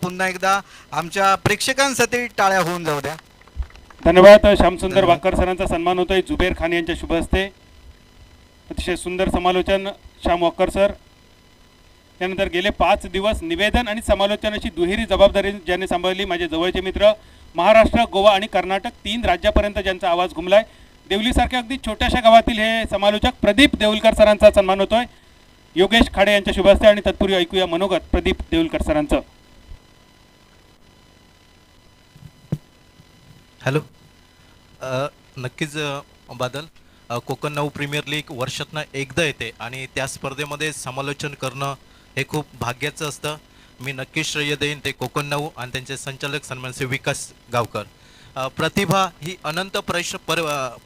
पुन्हा एकदा आमच्या प्रेक्षकांसाठी टाळ्या होऊन जाऊ द्या. धन्यवाद. श्यामसुंदर वाकर सरांचा सन्मान होतोय जुबेर खान यांच्या शुभ हस्ते. अतिशय सुंदर समालोचन श्याम वाकर सर. त्यानंतर गेले 5 दिवस निवेदन आणि समालोचनाची दुहेरी जबाबदारी ज्याने सांभाळली माझे जवळचे मित्र, महाराष्ट्र, गोवा आणि कर्नाटक 3 राज्यापर्यंत ज्यांचा आवाज घुमलाय. देवलीसारख्या अगदी छोट्याशा गावातील हे समालोचक प्रदीप देऊलकर सरांचा सन्मान होतोय योगेश खाडे यांच्या शुभ हस्ते. आणि तत्पूर्वी ऐकूया मनोगत प्रदीप देऊलकर सरांचं. हॅलो. नक्कीच Badal, Konkan now premier league वर्षातनं एकदा येते आणि त्या स्पर्धेमध्ये समालोचन करणं हे खूप भाग्याचं असतं. मी नक्कीच श्रेय देईन ते कोकण नाऊ आणि त्यांचे संचालक सन्मानचे विकास गावकर. प्रतिभा ही अनंत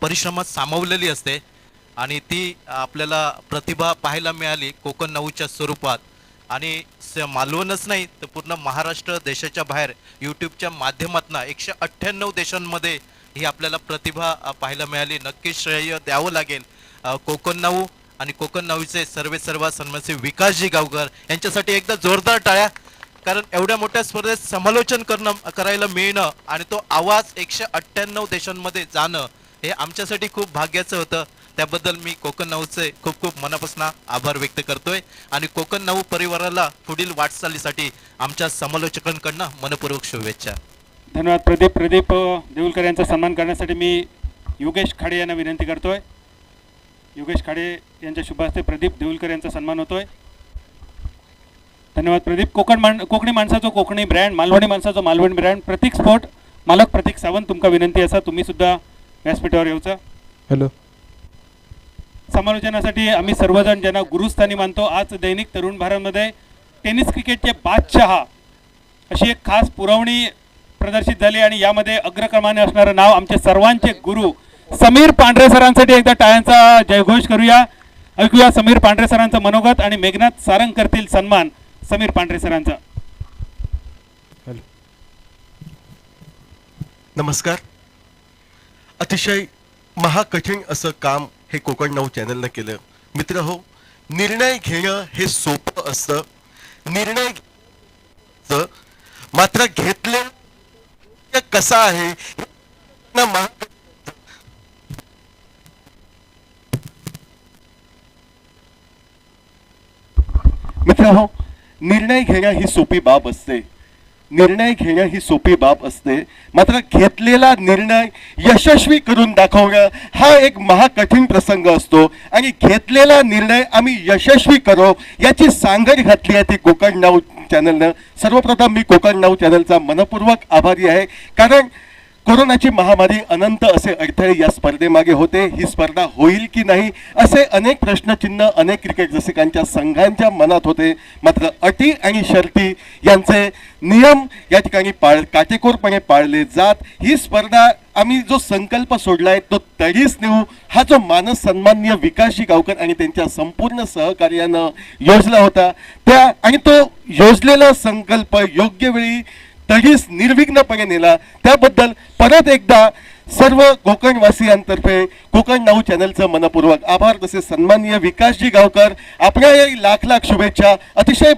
परिश्रमात सामावलेली असते आणि ती आपल्याला प्रतिभा पाहायला मिळाली कोकण नाऊच्या स्वरूपात. आणि मालवणच नाही तर पूर्ण महाराष्ट्र, देशाच्या बाहेर यूट्यूबच्या माध्यमातून 198 देशांमध्ये ही आपल्याला प्रतिभा पाहायला मिळाली. नक्कीच श्रेय द्यावं लागेल कोकण नाऊ आणि कोकण नाऊचे सर्व सन्मानचे विकासजी गावकर यांच्यासाठी एकदा जोरदार टाळ्या. कारण एवढ्या मोठ्या स्पर्धेत समालोचन करायला मिळणं आणि तो आवाज 198 देशांमध्ये जाणं हे आमच्यासाठी खूप भाग्याचं होतं. त्याबद्दल मी कोकण नाऊचे खूप मनापासून आभार व्यक्त करतोय आणि कोकण नाऊ परिवाराला पुढील वाटचालीसाठी आमच्या समालोचकांकडनं मनपूर्वक शुभेच्छा. धन्यवाद. प्रदीप देऊलकर यांचा सन्मान करण्यासाठी मी योगेश खाडे यांना विनंती करतोय. योगेश खाडे यांच्या शुभ हस्ते प्रदीप देऊलकर यांचा सन्मान होतोय. धन्यवाद प्रदीप. कोकणी माणसाचो कोकणी ब्रँड, मालवणी माणसाचो मालवणी ब्रँड, प्रतीक स्पोर्ट मालक प्रतीक सावंत तुमका विनंती असा तुम्ही सुद्धा व्यासपीठावर येऊचा. हॅलो. समालोचनासाठी आम्ही सर्वजण ज्यांना गुरुस्थानी मानतो, आज दैनिक तरुण भारतमध्ये टेनिस क्रिकेटचे बादशहा अशी एक खास पुरवणी प्रदर्शित झाली आणि यामध्ये अग्रक्रमाने असणारं नाव आमचे सर्वांचे गुरु समीर पांढरे सरांसाठी एकदा टाळ्यांचा जयघोष करूया. ऐकूया समीर पांढरे सरांचं मनोगत आणि मेघनाथ सारंग करतील सन्मान समीर पांढरे सरांचा. नमस्कार. अतिशय महाकठीण असं काम हे कोकण नाऊ चॅनलनं केलं. मित्र हो, निर्णय घेणं हे सोपं असतं, निर्णय मात्र घेतले कसा आहे मित्र हो, निर्णय घेणं ही सोपी बाब असते, निर्णय घेणं ही सोपी बाब असते, मात्र घेतलेला निर्णय यशस्वी करून दाखवणं हा एक महाकठीण प्रसंग असतो. आणि घेतलेला निर्णय आम्ही यशस्वी करो याची सांगड घातली आहे ती कोकण नाऊ चॅनलनं. सर्वप्रथम मी कोकण नाऊ चॅनलचा मनपूर्वक आभारी आहे. कारण कोरोनाची महामारी, अनंत असे अडथळे या स्पर्धेमागे होते. ही स्पर्धा होईल की नाही असे अनेक प्रश्नचिन्ह अनेक क्रिकेट रसिकांच्या संघांच्या मनात होते. मात्र अटी आणि शर्ती यांचे नियम या ठिकाणी काटेकोरपणे पाळले जात ही स्पर्धा आम्ही जो संकल्प सोडलाय तो तडीस नेऊ हा जो मानस सन्माननीय विकासजी गावकर आणि त्यांच्या संपूर्ण सहकार्यानं योजला होता त्या आणि तो योजलेला संकल्प योग्य वेळी तडीस निर्विघ्नपणे नेला त्याबद्दल परत एकदा सर्व कोकणवासियांतर्फे कोकण नाऊ चॅनलचं मनपूर्वक आभार. तसेच सन्माननीय विकासजी गावकर आपल्या लाख लाख शुभेच्छा. अतिशय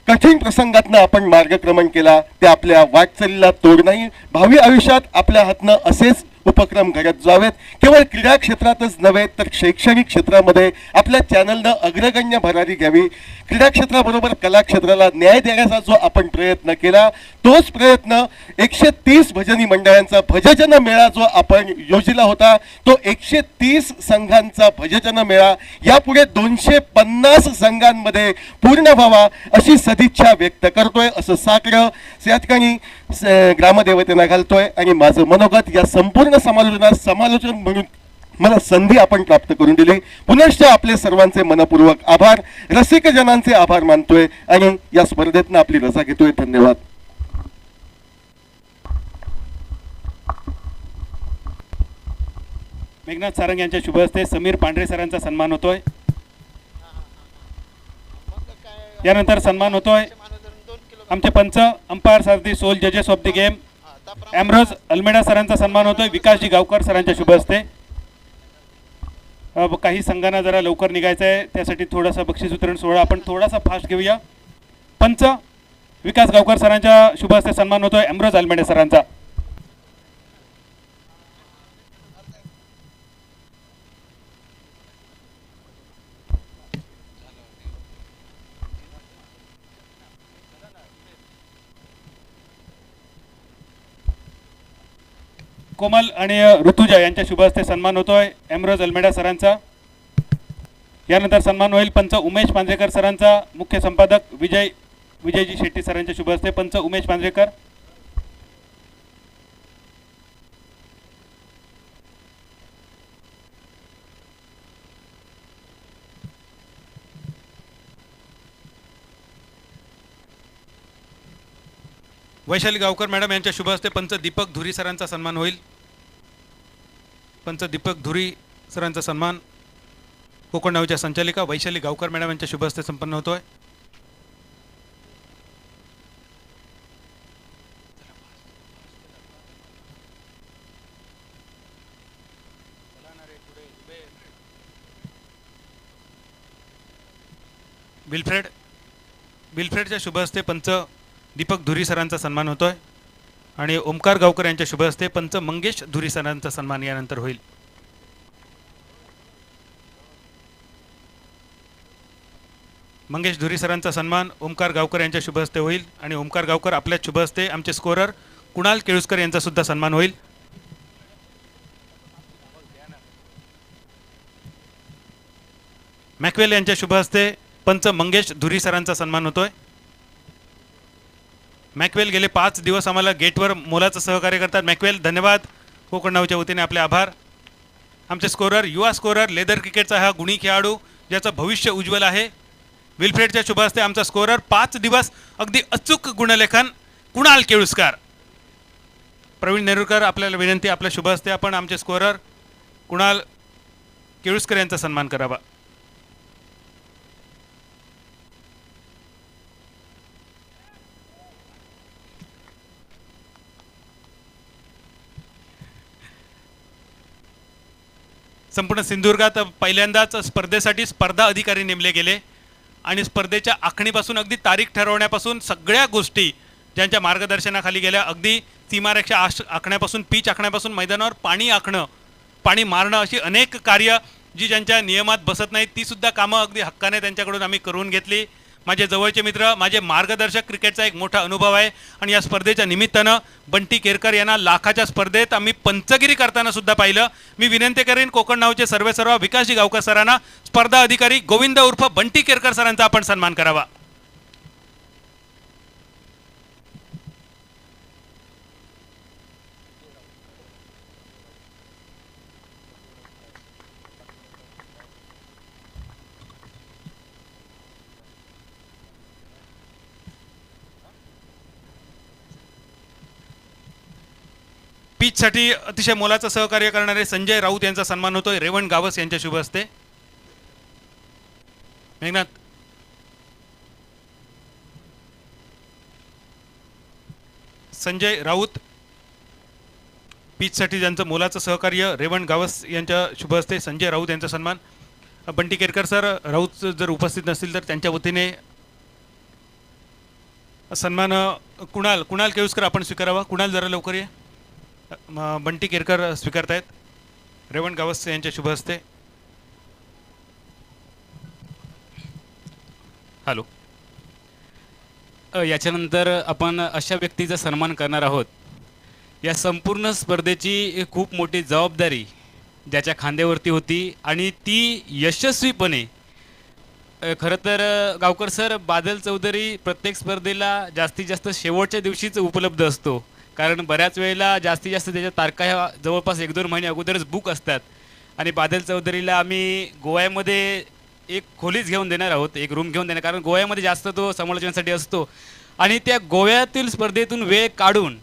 कठीण प्रसंगातनं आपण मार्गक्रमण केला ते आपल्या वाटचालीला तोड नाही. भावी आयुष्यात आपल्या हातनं असेच उपक्रम घडत जावेत. केवळ क्रीडा क्षेत्रातच नव्हे तर शैक्षणिक क्षेत्रामध्ये आपल्या चॅनलनं अग्रगण्य भरारी घ्यावी. क्रीडा क्षेत्राबरोबर कला क्षेत्राला न्याय देण्याचा जो आपण प्रयत्न केला तोच प्रयत्न 130 भजनी मंडळांचा भजजन मेळा जो आपण योजला होता तो 130 संघांचा भजजन मेळा यापुढे 250 संघांमध्ये पूर्ण व्हावा अशी सदिच्छा व्यक्त करतोय. असं साकडं या ठिकाणी ग्रामदेवतेला घालतोय आणि माझं मनोगत या संपूर्ण समालोचन म्हणून मला संधी आपण प्राप्त करून दिली. पुनश्च आपले सर्वांचे मनपूर्वक आभार, रसिकजनांचे आभार मानतोय आणि या स्पर्धेतनं आपली रजा घेतोय. धन्यवाद. मेघनाथ सारंग यांच्या शुभ हस्ते समीर पांढरे सरांचा सन्मान होतोय. यानंतर सन्मान होतोय आमचे पंच, अंपायर सारथी, सोल जजेस of the game Ambrose Almeida सरांचा सन्मान होतोय विकासजी गावकर सरांच्या शुभ हस्ते. काही संघांना जरा लवकर निघायचं आहे, त्यासाठी थोडासा बक्षीस वितरण सोहळा आपण थोडासा फास्ट घेऊया. पंच विकास गावकर सरांच्या शुभ हस्ते सन्मान होतोय एम्ब्रोज अल्मेडा सरांचा. कोमल आणि ऋतुजा यांच्या शुभ हस्ते सन्मान होतोय एम्ब्रोज अल्मेडा सरांचा. यानंतर सन्मान होईल पंच उमेश पांजरेकर सरांचा. मुख्य संपादक विजयजी शेट्टी सरांच्या शुभ हस्ते पंच उमेश पांजरेकर. वैशाली गावकर मॅडम यांच्या शुभ हस्ते पंच दीपक धुरी सरांचा सन्मान होईल. पंच दीपक धुरी सरांचा सन्मान कोकण नाऊच्या संचालिका वैशाली गावकर मॅडम यांच्या शुभ हस्ते संपन्न होतोय. विल्फ्रेडच्या शुभ हस्ते पंच दीपक धुरी सरांचा सन्मान होतोय आणि ओमकार गावकर यांच्या शुभ हस्ते पंच मंगेश धुरी सरांचा सन्मान यानंतर होईल. मंगेश धुरी सरांचा सन्मान ओमकार गावकर यांच्या शुभ हस्ते होईल आणि ओमकार गावकर आपल्या शुभ हस्ते आमचे स्कोरर कुणाल केळुसकर यांचा सुद्धा सन्मान होईल. मॅकवेल यांच्या शुभ हस्ते पंच मंगेश धुरी सरांचा सन्मान होतोय. मॅकवेल गेले 5 दिवस आम्हाला गेटवर मोलाचं सहकार्य करतात. मॅकवेल धन्यवाद. कोकण नाऊच्या वतीने आपले आभार. आमचे स्कोरर युवा स्कोरर लेदर क्रिकेटचा हा गुणी खेळाडू ज्याचं भविष्य उज्ज्वल आहे. विल्फ्रेडच्या शुभ हस्ते आमचा स्कोरर 5 दिवस अगदी अचूक गुणलेखन कुणाल केळुसकर. प्रवीण नेरुरकर आपल्याला विनंती आपल्या शुभ हस्ते आपण आमचे स्कोरर कुणाल केळुसकर यांचा सन्मान करावा. संपूर्ण सिंधुदुर्गात पहिल्यांदाच स्पर्धेसाठी स्पर्धा अधिकारी नेमले गेले आणि स्पर्धेच्या आखणीपासून अगदी तारीख ठरवण्यापासून सगळ्या गोष्टी ज्यांच्या मार्गदर्शनाखाली गेल्या. अगदी सीमारेषा आखण्यापासून पिच आखण्यापासून मैदानावर पाणी आखणं पाणी मारणं अशी अनेक कार्य जी ज्यांच्या नियमात बसत नाहीत ती सुद्धा कामं अगदी हक्काने त्यांच्याकडून आम्ही करून घेतली. माझे जवळचे मित्र माझे मार्गदर्शक क्रिकेटचा एक मोठा अनुभव आहे आणि या स्पर्धेच्या निमित्तानं बंटी केरकर यांना लाखाच्या स्पर्धेत आम्ही पंचगिरी करताना सुद्धा पाहिलं. मी विनंती करेन कोकण नाऊचे सर्व विकासजी गावकर सरांना स्पर्धा अधिकारी गोविंद उर्फ बंटी केरकर सरांचा आपण सन्मान करावा. पिचसाठी अतिशय मोलाचं सहकार्य करणारे संजय राऊत यांचा सन्मान होतोय रेवण गावस यांच्या शुभ हस्ते. मेघनाथ संजय राऊत पिचसाठी ज्यांचं मोलाचं सहकार्य रेवण गावस यांच्या शुभ हस्ते संजय राऊत यांचा सन्मान. बंटी केरकर सर राऊत जर उपस्थित नसतील तर त्यांच्या वतीने सन्मान कुणाल केळुसकर आपण स्वीकारावा. कुणाल जरा लवकर ये. बंटी केरकर स्वीकारतायत रेवण गावस यांच्या शुभ हस्ते. हॅलो. याच्यानंतर आपण अशा व्यक्तीचा सन्मान करणार आहोत. या संपूर्ण स्पर्धेची खूप मोठी जबाबदारी ज्याच्या खांद्यावरती होती आणि ती यशस्वीपणे खरं तर गावकर सर बादल चौधरी प्रत्येक स्पर्धेला जास्तीत जास्त शेवटच्या दिवशीच उपलब्ध असतो कारण बऱ्याच वेळेला जास्तीत जास्त त्याच्या तारखा ह्या जवळपास 1-2 महिने अगोदरच बुक असतात आणि बादल चौधरीला आम्ही गोव्यामध्ये एक खोलीच घेऊन देणार आहोत एक रूम घेऊन देणार कारण गोव्यामध्ये जास्त तो समालोचनासाठी असतो आणि त्या गोव्यातील स्पर्धेतून वेळ काढून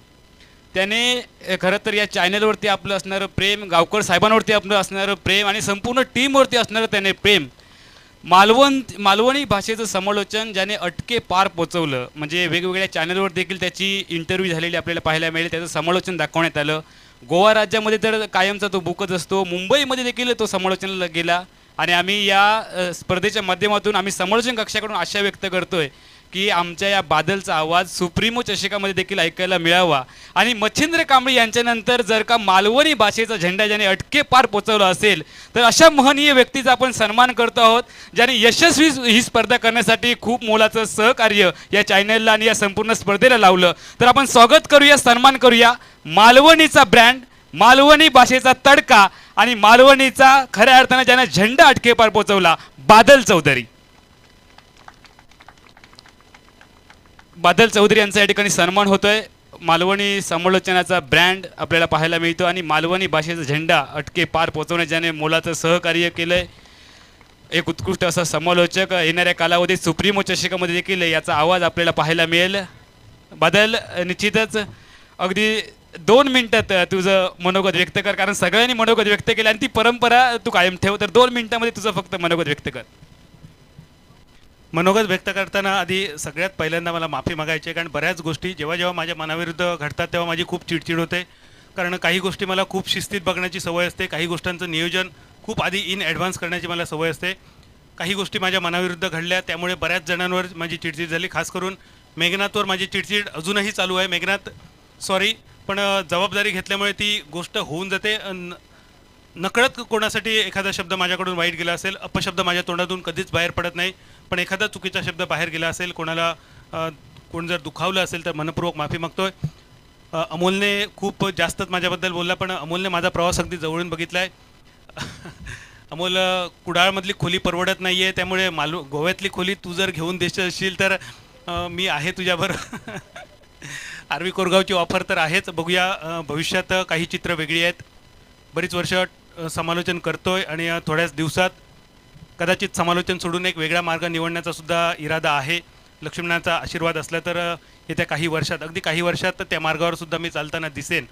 त्याने खरं तर या चॅनलवरती आपलं असणारं प्रेम गावकर साहेबांवरती आपलं असणारं प्रेम आणि संपूर्ण टीमवरती असणारं त्याने प्रेम मालवणी भाषेचं समालोचन ज्याने अटके पार पोचवलं, म्हणजे वेगवेगळ्या चॅनलवर देखील त्याची इंटरव्ह्यू झालेली आपल्याला पाहायला मिळेल, त्याचं समालोचन दाखवण्यात आलं. गोवा राज्यामध्ये तर कायमचा तो बुकच असतो, मुंबईमध्ये देखील तो समालोचनाला गेला. आणि आम्ही या स्पर्धेच्या माध्यमातून आम्ही समालोचन कक्षाकडून आशा व्यक्त करतोय की आमच्या या बादलचा आवाज सुप्रीमो चषकामध्ये देखील ऐकायला मिळावा. आणि मच्छिंद्र कांबळे यांच्यानंतर जर का मालवणी भाषेचा झेंडा ज्याने अटके पार पोचवला असेल तर अशा महनीय व्यक्तीचा आपण सन्मान करतो आहोत, ज्याने यशस्वी ही स्पर्धा करण्यासाठी खूप मोलाचं सहकार्य या चॅनलला आणि या संपूर्ण स्पर्धेला लावलं. तर आपण स्वागत करूया, सन्मान करूया मालवणीचा ब्रँड, मालवणी भाषेचा तडका आणि मालवणीचा खऱ्या अर्थाने ज्याने झेंडा अटके पार पोचवला, बादल चौधरी. बादल चौधरी यांचा या ठिकाणी सन्मान होतोय. मालवणी समालोचनाचा ब्रँड आपल्याला पाहायला मिळतो आणि मालवणी भाषेचा झेंडा अटके पार पोचवण्यात ज्याने मोलाचं सहकार्य केलंय, एक उत्कृष्ट असा समालोचक. येणाऱ्या कालावधीत सुप्रीमो चषकामध्ये देखील याचा आवाज आपल्याला पाहायला मिळेल. बादल, निश्चितच अगदी 2 मिनिटात तुझं मनोगत व्यक्त कर, कारण सगळ्यांनी मनोगत व्यक्त केलं आणि ती परंपरा तू कायम ठेव. तर 2 मिनिटांमध्ये तुझं फक्त मनोगत व्यक्त कर. मनोगत व्यक्त करताना आधी सगळ्यात पहिल्यांदा मला माफी मागायची आहे, कारण बऱ्याच गोष्टी जेव्हा जेव्हा माझ्या मनाविरुद्ध घडतात तेव्हा माझी खूप चिडचिड होते. कारण काही गोष्टी मला खूप शिस्तीत बघण्याची सवय असते, काही गोष्टांचं नियोजन खूप आधी इन ॲडव्हान्स करण्याची मला सवय असते. काही गोष्टी माझ्या मनाविरुद्ध घडल्या, त्यामुळे बऱ्याच जणांवर माझी चिडचिड झाली. खास करून मेघनाथवर माझी चिडचिड अजूनही चालू आहे. मेघनाथ, सॉरी, पण जबाबदारी घेतल्यामुळे ती गोष्ट होऊन जाते. नकळत कोणासाठी एखादा शब्द माझ्याकडून वाईट गेला असेल, अपशब्द माझ्या तोंडातून कधीच बाहेर पडत नाही, पण एखादा चुकीचा शब्द बाहेर गेला असेल, कोणाला कोण जर दुखावलं असेल तर मनपूर्वक माफी मागतोय. अमोलने खूप जास्तच माझ्याबद्दल बोलला, पण अमोलने माझा प्रवास अगदी जवळून बघितला आहे. अमोल, कुडाळमधली खोली परवडत नाही आहे, त्यामुळे गोव्यातली खोली तू जर घेऊन देशील तर मी आहे तुझ्याबरोबर. आरवी कोरगावची ऑफर तर आहेच. बघूया भविष्यात काही चित्र वेगळी आहेत. बरीच वर्ष समालोचन करतोय आणि थोड्याच दिवसात कदाचित समालोचन सोडून एक वेगळा मार्ग निवडण्याचा सुद्धा इरादा आहे. लक्ष्मणाचा आशीर्वाद असला तर येत्या काही वर्षात, अगदी काही वर्षात त्या मार्गावर सुद्धा मी चालताना दिसेन.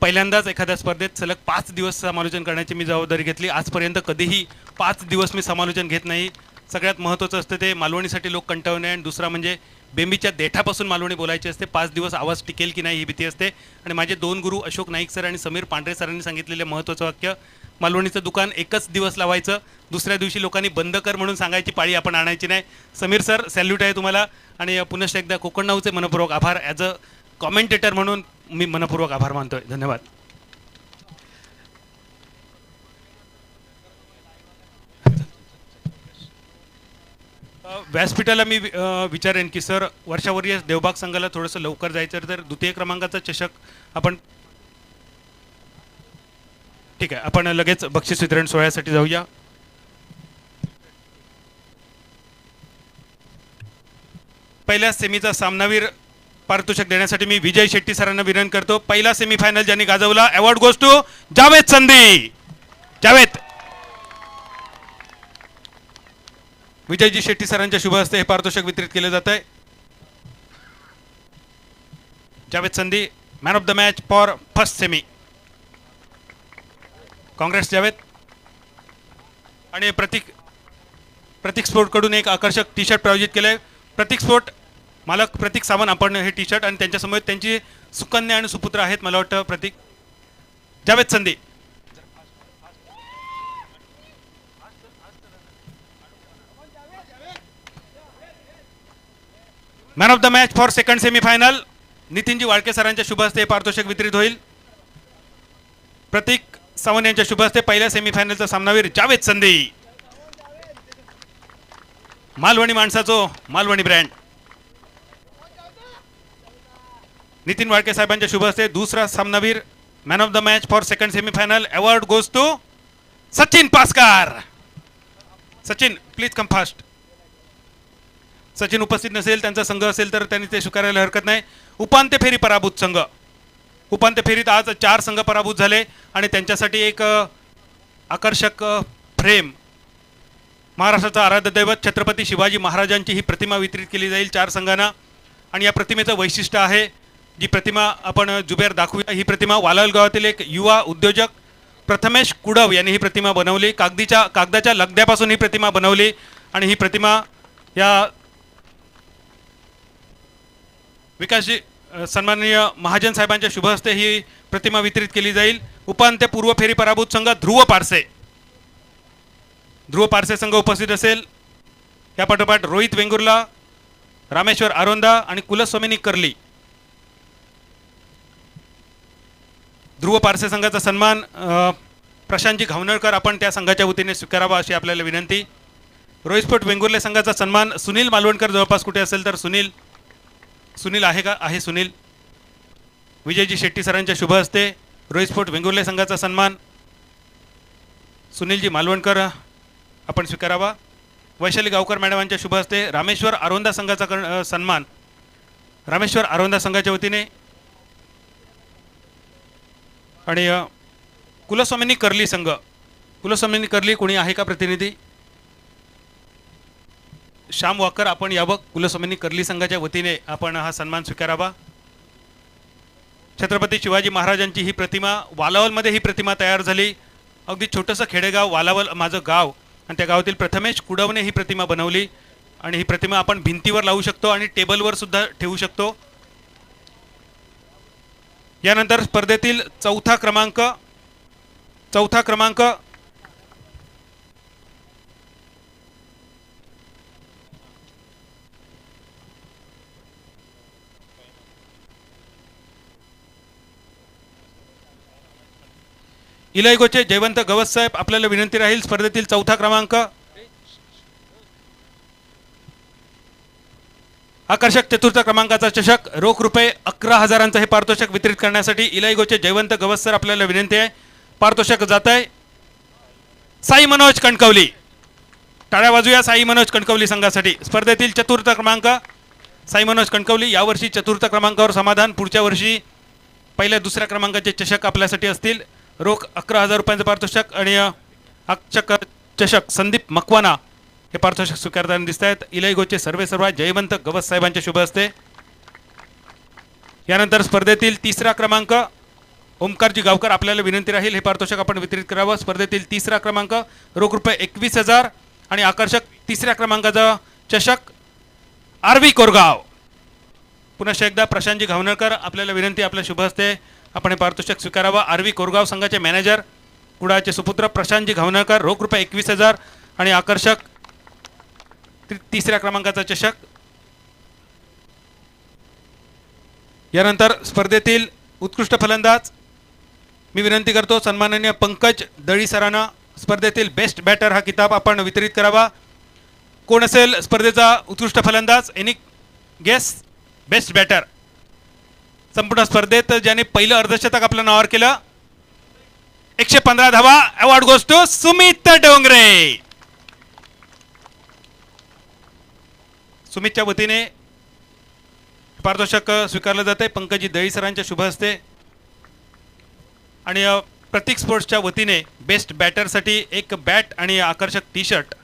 पहिल्यांदाच एखाद्या स्पर्धेत सलग 5 दिवस समालोचन करण्याची मी जबाबदारी घेतली. आजपर्यंत कधीही 5 दिवस मी समालोचन घेत नाही. सगळ्यात महत्त्वाचं असतं ते मालवणीसाठी लोक कंटाळू नये, आणि दुसरा म्हणजे बेंबीच्या देठापासून मालवणी बोलायची असते. 5 दिवस आवाज टिकेल की नाही ही भीती असते. आणि माझे 2 गुरु अशोक नाईक सर आणि समीर पांढरे सरांनी सांगितलेले महत्त्वाचं वाक्य, मालवणीचं दुकान एकच दिवस लावायचं, दुसऱ्या दिवशी लोकांनी बंद कर म्हणून सांगायची पाळी आपण आणायची नाही. समीर सर, सॅल्यूट आहे तुम्हाला. आणि पुनश्च एकदा कोकण नाऊचे मनपूर्वक आभार. ॲज अ कॉमेंटेटर म्हणून मी मनपूर्वक आभार मानतोय. धन्यवाद. व्यासपीठाला मी विचारेन की सर, वर्षावर्य देवबाग संघाला थोडंसं लवकर जायचं तर द्वितीय क्रमांकाचा चषक आपण, ठीक आहे, आपण लगेच बक्षीस वितरण सोहळ्यासाठी जाऊया. पहिल्या सेमीचा सामनावीर पारितोषिक देण्यासाठी मी विजय शेट्टी सरांना विनंती करतो. पहिला सेमीफायनल ज्यांनी गाजवला, अवॉर्ड गोज टू जावेद संधी. जावेद. विजयजी शेट्टी सरांच्या शुभ हस्ते हे पारितोषिक वितरित केले जात आहे. जावेद संधी, man of the match for first semi. Congress Javed. आणि प्रतीक स्पोर्टकडून एक आकर्षक टी शर्ट प्रायोजित केलं आहे. प्रतीक स्पोर्ट मालक प्रतीक सावंत आपण हे टी शर्ट, आणि त्यांच्यासमोर त्यांची सुकन्या आणि सुपुत्र आहेत मला वाटतं. प्रतीक. जावेद संधी. Man of the match for second semifinal Nitinji Walke सरांच्या शुभ हस्ते पारितोषिक वितरित होईल. प्रतीक सावंत यांच्या शुभ हस्ते पहिल्या सेमीफायनलचा सामनावीर जावेद संधी. मालवणी माणसाचो मालवणी ब्रँड. नितीन वाळके साहेबांच्या शुभ हस्ते दुसरा सामनावीर, man of the match for second semifinal, award goes to Sachin Paskar. Sachin, please come fast. Sachin उपस्थित नसेल, त्यांचा संघ असेल तर त्यांनी ते स्वीकारायला हरकत नाही. उपांत्य फेरी पराभूत संघ. उपांत्य फेरीत आज 4 संघ पराभूत झाले आणि त्यांच्यासाठी एक आकर्षक फ्रेम, महाराष्ट्राचं आराध्य दैवत छत्रपती शिवाजी महाराजांची ही प्रतिमा वितरित केली जाईल 4 संघांना. आणि या प्रतिमेचं वैशिष्ट्य आहे, जी प्रतिमा आपण जुबेर दाखवूया, ही प्रतिमा वालावल गावातील एक युवा उद्योजक प्रथमेश कुडव यांनी ही प्रतिमा बनवली. कागदाच्या लगद्यापासून ही प्रतिमा बनवली आणि ही प्रतिमा या विकासजी सन्माननीय महाजन साहेबांच्या शुभ हस्ते ही प्रतिमा वितरित केली जाईल. उपांत्यपूर्व फेरी पराभूत संघ ध्रुव पारसे संघ उपस्थित असेल. या पाठोपाठ रोहित वेंगुर्ला, रामेश्वर आरोंदा आणि कुलस्वामिनी कर्ली. ध्रुव पारसे संघाचा सन्मान प्रशांतजी घावनळकर आपण त्या संघाच्या वतीने स्वीकारावा अशी आपल्याला विनंती. रोहित स्पोर्ट वेंगुर्ले संघाचा सन्मान सुनील मालवणकर जवळपास कुठे असेल तर सुनील आहे का? आहे सुनील. विजयजी शेट्टी सरांच्या शुभ हस्ते रोहित स्पोर्ट वेंगुर्ले संघाचा सन्मान सुनीलजी मालवणकर आपण स्वीकारावा. वैशाली गावकर मॅडमांच्या शुभ हस्ते रामेश्वर आरोंदा संघाचा सन्मान रामेश्वर आरोंदा संघाच्या वतीने आणि कुलस्वामिनी कर्ली संघ. कुलस्वामिनी कर्ली कोणी आहे का प्रतिनिधी? श्याम वाकर आपण यावं. कुलस्वामिनी कर्ली संघाच्या वतीने आपण हा सन्मान स्वीकारावा. छत्रपती शिवाजी महाराजांची ही प्रतिमा वालावलमध्ये ही प्रतिमा तयार झाली. अगदी छोटंसं खेडेगाव वालावल माझं गाव आणि त्या गावातील प्रथमेश कुडवने ही प्रतिमा बनवली आणि ही प्रतिमा आपण भिंतीवर लावू शकतो आणि टेबलवर सुद्धा ठेवू शकतो. यानंतर स्पर्धेतील चौथा क्रमांक इलाईगोचे जयवंत गवस साहेब आपल्याला विनंती राहील. स्पर्धेतील चौथा क्रमांक आकर्षक चतुर्थ क्रमांकाचा चषक रोख रुपये 11,000 हे पारितोषिक वितरित करण्यासाठी इलाईगोचे जयवंत गवस सर आपल्याला विनंती आहे. पारितोषिक जात आहे साई मनोज कणकवली. टाळ्या वाजूया साई मनोज कणकवली संघासाठी. स्पर्धेतील चतुर्थ क्रमांक साई मनोज कणकवली. यावर्षी चतुर्थ क्रमांकावर समाधान. पुढच्या वर्षी पहिल्या दुसऱ्या क्रमांकाचे चषक आपल्यासाठी असतील. रोख 11,000 रुपयांचं पारितोषिक आणि चषक संदीप मकवाना हे पारितोषिक स्वीकारताना दिसत आहेत. इलाईगोचे सर्व जयवंत गवस साहेबांच्या शुभ हस्ते. यानंतर स्पर्धेतील तिसरा क्रमांक ओमकारजी गावकर आपल्याला विनंती राहील हे पारितोषिक आपण वितरित करावं. स्पर्धेतील तिसरा क्रमांक रोख रुपये 21,000 आणि आकर्षक तिसऱ्या क्रमांकाचा चषक आरवी कोरगाव. पुन्हा एकदा प्रशांतजी घावनळकर आपल्याला विनंती आपल्या शुभ हस्ते आपण हे पारितोषिक स्वीकारावा. आरवी कोरगाव संघाचे मॅनेजर कुडाळचे सुपुत्र प्रशांतजी घावनळकर. रोख रुपये 21,000 आणि आकर्षक तिसऱ्या क्रमांकाचा चषक. यानंतर स्पर्धेतील उत्कृष्ट फलंदाज मी विनंती करतो सन्माननीय पंकज दळी सरांना स्पर्धेतील बेस्ट बॅटर हा किताब आपण वितरित करावा. कोण असेल स्पर्धेचा उत्कृष्ट फलंदाज? Any guess? बेस्ट बॅटर संपूर्ण स्पर्धेत ज्याने पहिलं अर्धशतक आपलं नावावर केलं 115 धावा. Award goes to Sumit Dongre. सुमितच्या वतीने पारितोषिक स्वीकारलं जाते पंकजी दळी सरांच्या शुभ हस्ते. आणि प्रतीक स्पोर्ट्सच्या वतीने बेस्ट बॅटरसाठी एक बॅट आणि आकर्षक टी शर्ट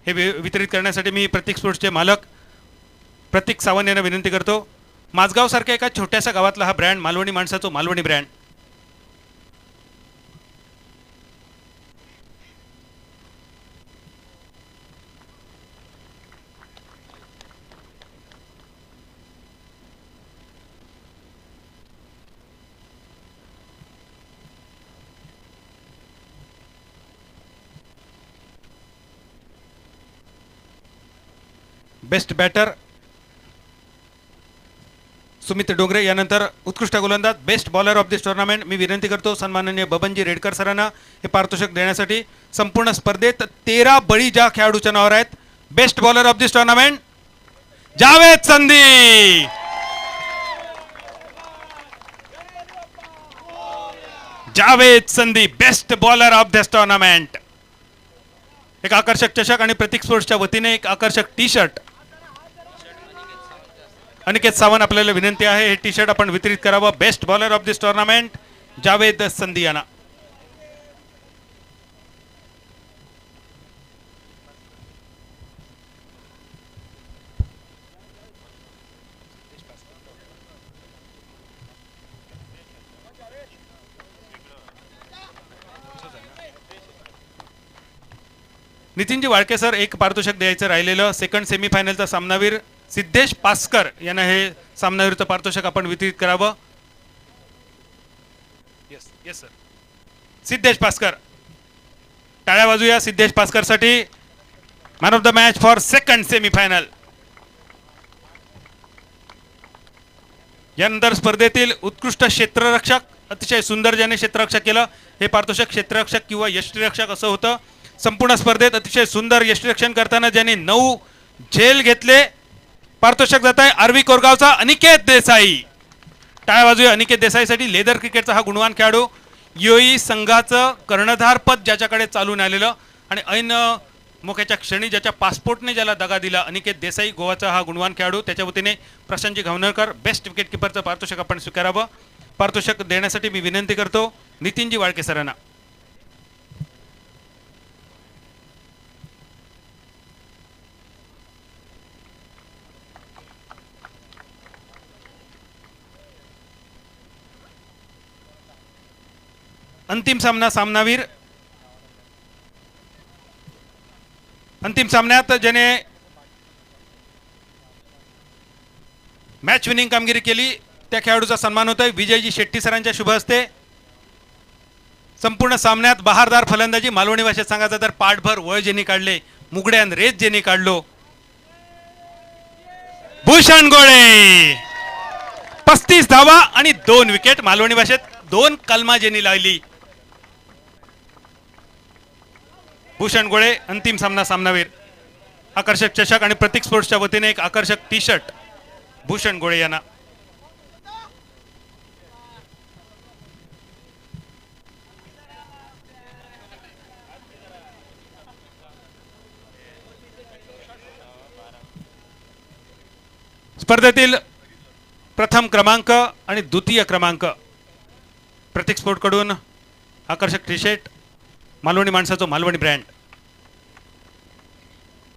हे वितरित करण्यासाठी मी प्रतीक स्पोर्ट्सचे मालक प्रतीक सावंत यांना विनंती करतो. माझगाव सारख्या एका छोट्याशा गावातला हा ब्रँड मालवणी माणसाचा Malvani brand. Best batter Sumit Dongre. यानंतर उत्कृष्ट गोलंदाज best bowler of this tournament मी विनंती करतो सन्माननीय बबनजी रेडकर सरांना हे पारितोषिक देण्यासाठी. संपूर्ण स्पर्धेत 13 बळी ज्या खेळाडूच्या नावावर आहेत. Best bowler of this tournament Javed संधी. जावेद संधी best bowler of this tournament. एक आकर्षक चषक आणि प्रतीक स्पोर्ट्सच्या वतीने एक आकर्षक टी शर्ट. अनिकेत सावंत आपल्याला विनंती आहे हे टी शर्ट आपण वितरित करावं. Best bowler of this tournament Javed संधी यांना. नितीनजी वाळके सर, एक पारितोषिक द्यायचं राहिलेलं. सेकंड सेमीफायनलचा सामनावीर सिद्धेश पासकर यांना हे सामनावीरचं पारितोषिक आपण वितरित करावं. Yes sir. सिद्धेश पासकर, टाळ्या वाजूया सिद्धेश पासकर साठी. Man of the match for second semifinal. यानंतर स्पर्धेतील उत्कृष्ट क्षेत्ररक्षक, अतिशय सुंदर ज्याने क्षेत्ररक्षक केलं, हे पारितोषिक क्षेत्ररक्षक किंवा यष्टिरक्षक असं होतं. संपूर्ण स्पर्धेत अतिशय सुंदर यष्टिरक्षण करताना ज्यांनी 9 झेल घेतले, पारितोषिक जात आहे आरवी कोरगावचा अनिकेत देसाई. टाळ्या वाजूया अनिकेत देसाईसाठी. लेदर क्रिकेटचा हा गुणवान खेळाडू, युएई संघाचं कर्णधार पद ज्याच्याकडे चालून आलेलं आणि ऐन मोक्याच्या क्षणी ज्याच्या पासपोर्टने ज्याला दगा दिला, अनिकेत देसाई गोवाचा हा गुणवान खेळाडू. त्याच्या वतीने प्रशांतजी घावणकर बेस्ट विकेट किपरचं पारितोषिक आपण स्वीकारावं. पारितोषिक देण्यासाठी मी विनंती करतो नितीनजी वाळके सरांना. अंतिम सामना सामनावीर. अंतिम सामन्यात ज्याने मॅच विनिंग कामगिरी केली त्या खेळाडूचा सन्मान होतोय विजयजी शेट्टी सरांच्या शुभ हस्ते. संपूर्ण सामन्यात बहारदार फलंदाजी, मालवणी भाषेत सांगायचं तर पाठभर वळ ज्यांनी काढले, मुगड्यान रेत ज्यांनी काढलो, भूषण गोळे. 35 धावा आणि 2 विकेट, मालवणी भाषेत 2 कलमा ज्यांनी लावली. भूषण गोळे अंतिम सामना सामनावीर. आकर्षक चषक आणि प्रतीक स्पोर्ट्सच्या वतीने एक आकर्षक टी शर्ट भूषण गोळे यांना. स्पर्धेतील प्रथम क्रमांक आणि द्वितीय क्रमांक प्रतीक स्पोर्ट कडून आकर्षक टी शर्ट, मालवणी माणसाचं मालवणी ब्रँड.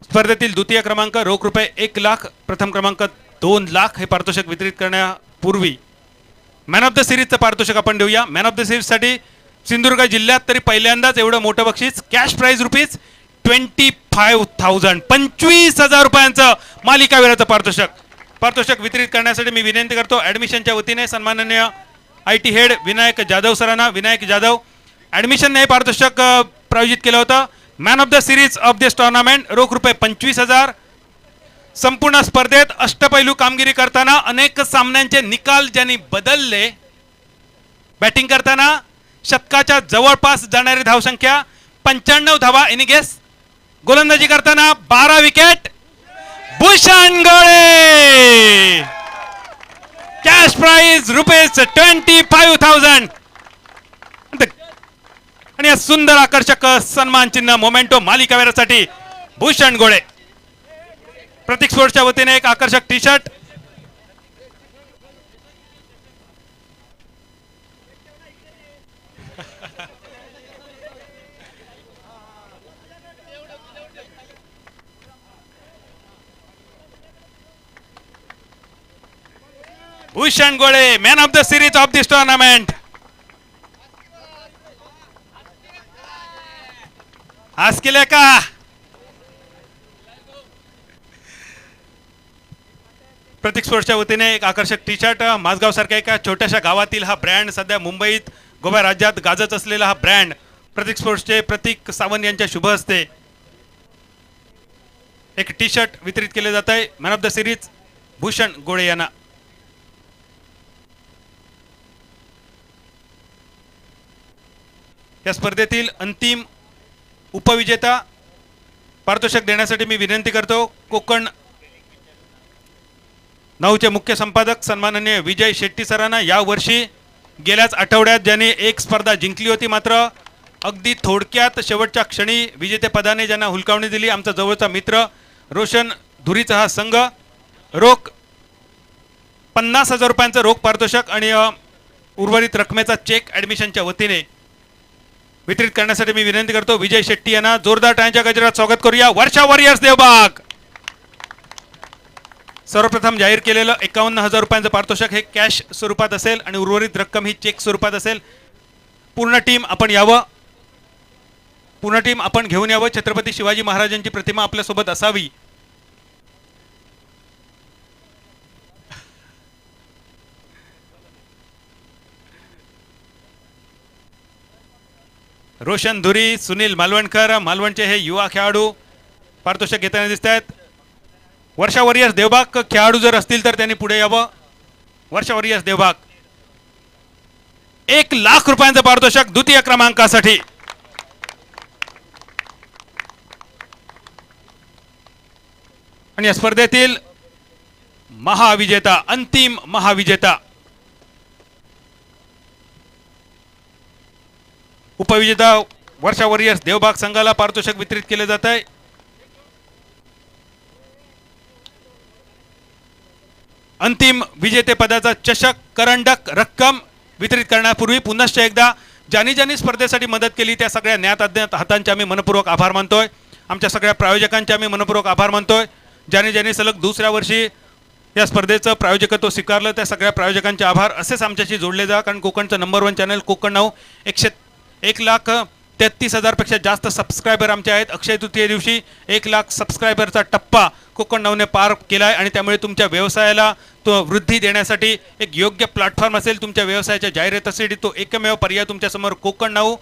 स्पर्धेतील द्वितीय क्रमांक रोख रुपये 1 लाख, प्रथम क्रमांक 2 लाख हे पारितोषिक वितरित करण्यापूर्वी मॅन ऑफ द सिरीजचं पारितोषिक आपण देऊया. मॅन ऑफ द सिरीज साठी सिंधुदुर्ग जिल्ह्यात तरी पहिल्यांदाच एवढं मोठं बक्षीस, कॅश प्राइज रुपीज 25,000 25,000 रुपयांचं मालिकावीराचं पारितोषिक वितरित करण्यासाठी मी विनंती करतो ॲडमिशनच्या वतीने सन्माननीय IT हेड विनायक जाधव सरांना. विनायक जाधव ॲडमिशनने हे पारितोषिक प्रायोजित केलं होतं. Man of the series of this tournament रोख रुपये 25,000. संपूर्ण स्पर्धेत अष्टपैलू कामगिरी करताना अनेक सामन्यांचे निकाल ज्यांनी बदलले, बॅटिंग करताना शतकाच्या जवळपास जाणारी धावसंख्या 95 धावा एनी गेस, गोलंदाजी करताना 12 विकेट, भूषण गोळे. कॅश प्राइज रुपीज 25,000 आणि या सुंदर आकर्षक सन्मान चिन्ह मोमेंटो मालिकावीरासाठी भूषण गोळे. प्रतीक स्पोर्ट्सच्या वतीने एक आकर्षक T shirt. Bhushan Gole man of the series of this tournament. आज केले का? प्रतीक स्पोर्ट्सच्या वतीने एक आकर्षक टी शर्ट. माझगाव सारख्या एका छोट्याशा गावातील हा ब्रँड, सध्या मुंबईत गोवा राज्यात गाजत असलेला हा ब्रँड प्रतीक स्पोर्ट्सचे प्रतीक सावंत यांच्या शुभ हस्ते एक टी शर्ट वितरित केले जात आहे. Man of the series Bhushan गोळे यांना. या स्पर्धेतील अंतिम उपविजेता पारितोषिक देण्यासाठी मी विनंती करतो कोकण 9चे मुख्य संपादक सन्माननीय विजय शेट्टी सरांना. या वर्षी गेल्याच आठवड्यात ज्यांनी एक स्पर्धा जिंकली होती, मात्र अगदी थोडक्यात शेवटच्या क्षणी विजेतेपदाने ज्यांना हुलकावणी दिली, आमचा जवळचा मित्र रोशन धुरीचा हा संघ. रोख 50,000 रुपयांचं रोख पारितोषिक आणि उर्वरित रकमेचा चेक ॲडमिशनच्या वतीने वितरित करण्यासाठी मी विनंती करतो विजय शेट्टी यांना. जोरदार टाळ्यांच्या गजरात स्वागत करूया. वर्षा वॉरियर्स देवबाग. सर्वप्रथम जाहीर केलेलं 51,000 रुपयांचं पारितोषिक हे कॅश स्वरूपात असेल आणि उर्वरित रक्कम ही चेक स्वरूपात असेल. पूर्ण टीम आपण यावं. पूर्ण टीम आपण घेऊन यावं. छत्रपती शिवाजी महाराजांची प्रतिमा आपल्यासोबत असावी. रोशन धुरी, सुनील मालवणकर, मालवणचे हे युवा खेळाडू पारितोषिक घेताना दिसत आहेत. वर्षा वॉरियर्स देवबाग खेळाडू जर असतील तर त्यांनी पुढे यावं. वर्षा वॉरियर्स देवबाग 1 लाख रुपयांचं पारितोषिक द्वितीय क्रमांकासाठी. आणि या स्पर्धेतील महाविजेता, अंतिम महाविजेता, उपविजेता वर्षा वॉरियर्स देवबाग संघाला पारितोषिक वितरित केले जात आहे. अंतिम विजेतेपदाचा चषक, करंडक, रक्कम वितरित करण्यापूर्वी पुनश्च एकदा ज्यांनी स्पर्धेसाठी मदत केली त्या सगळ्या ज्ञात अज्ञात हातांचे आम्ही मनपूर्वक आभार मानतोय. आमच्या सगळ्या प्रायोजकांचे आम्ही मनपूर्वक आभार मानतोय. ज्यांनी सलग दुसऱ्या वर्षी या स्पर्धेचं प्रायोजकत्व स्वीकारलं त्या सगळ्या प्रायोजकांचे आभार. असेच आमच्याशी जोडले जा, कारण कोकणचं नंबर 1 चॅनल कोकण नाऊ 1,33,000 पेक्षा जास्त सबस्क्रायबर आमचे आहेत. अक्षय तृतीये दिवशी 1 लाख सबस्क्रायबरचा टप्पा कोकण नाऊने पार केला आहे आणि त्यामुळे तुमच्या व्यवसायाला तो वृद्धी देण्यासाठी एक योग्य प्लॅटफॉर्म असेल. तुमच्या व्यवसायाच्या जाहिरातीसाठी तो एकमेव पर्याय तुमच्यासमोर कोकण नाऊ,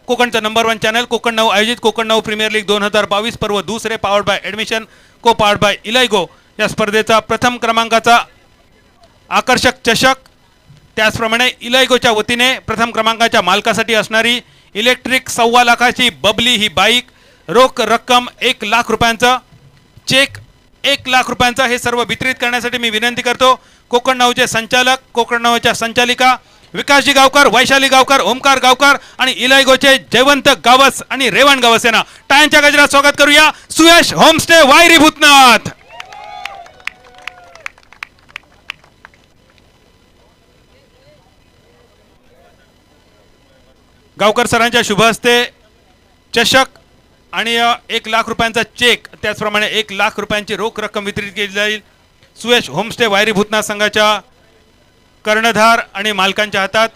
कोकणचं नंबर 1 चॅनल कोकण नाऊ आयोजित कोकण नाऊ प्रीमियर लीग 2022 पर्व दुसरे, powered by admission, co powered by इलायगो या स्पर्धेचा प्रथम क्रमांकाचा आकर्षक चषक. त्याचप्रमाणे इलायगोच्या वतीने प्रथम क्रमांकाच्या मालकासाठी असणारी इलेक्ट्रिक 1.25 लाखाची बबली ही बाईक, रोख रक्कम 1 लाख रुपयांचं, चेक 1 लाख रुपयांचा, हे सर्व वितरित करण्यासाठी मी विनंती करतो कोकण नाऊचे संचालक, कोकण नाऊच्या संचालिका विकासजी गावकर, वैशाली गावकर, ओमकार गावकर आणि इलायगोचे जयवंत गावस आणि रेवण गावस यांना टाळ्यांच्या गजरात स्वागत करूया. सुयश होमस्टे वायरी भूतनाथ. गावकर सरांच्या शुभ हस्ते चषक आणि 1 लाख रुपयांचा चेक, त्याचप्रमाणे 1 लाख रुपयांची रोख रक्कम वितरित केली जाईल. सुयश होमस्टे वायरी भूतनाथ संघाच्या कर्णधार आणि मालकांच्या हातात.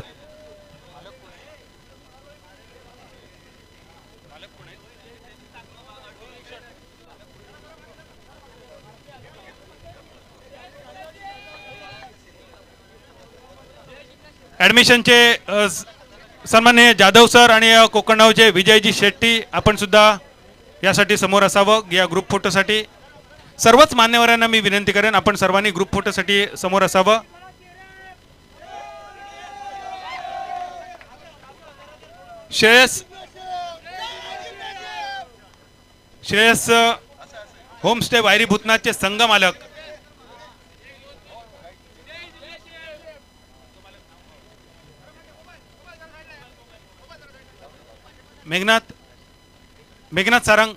ॲडमिशनचे सन्माननीय जाधव सर आणि कोकण नाऊचे विजयजी शेट्टी आपण सुद्धा यासाठी समोर असावं. या ग्रुप फोटोसाठी सर्वच मान्यवरांना मी विनंती करेन आपण सर्वांनी ग्रुप फोटोसाठी समोर असावं. श्रेयस होमस्टे वायरी भूतनाथचे संघ मालक मेघनाथ सारंग,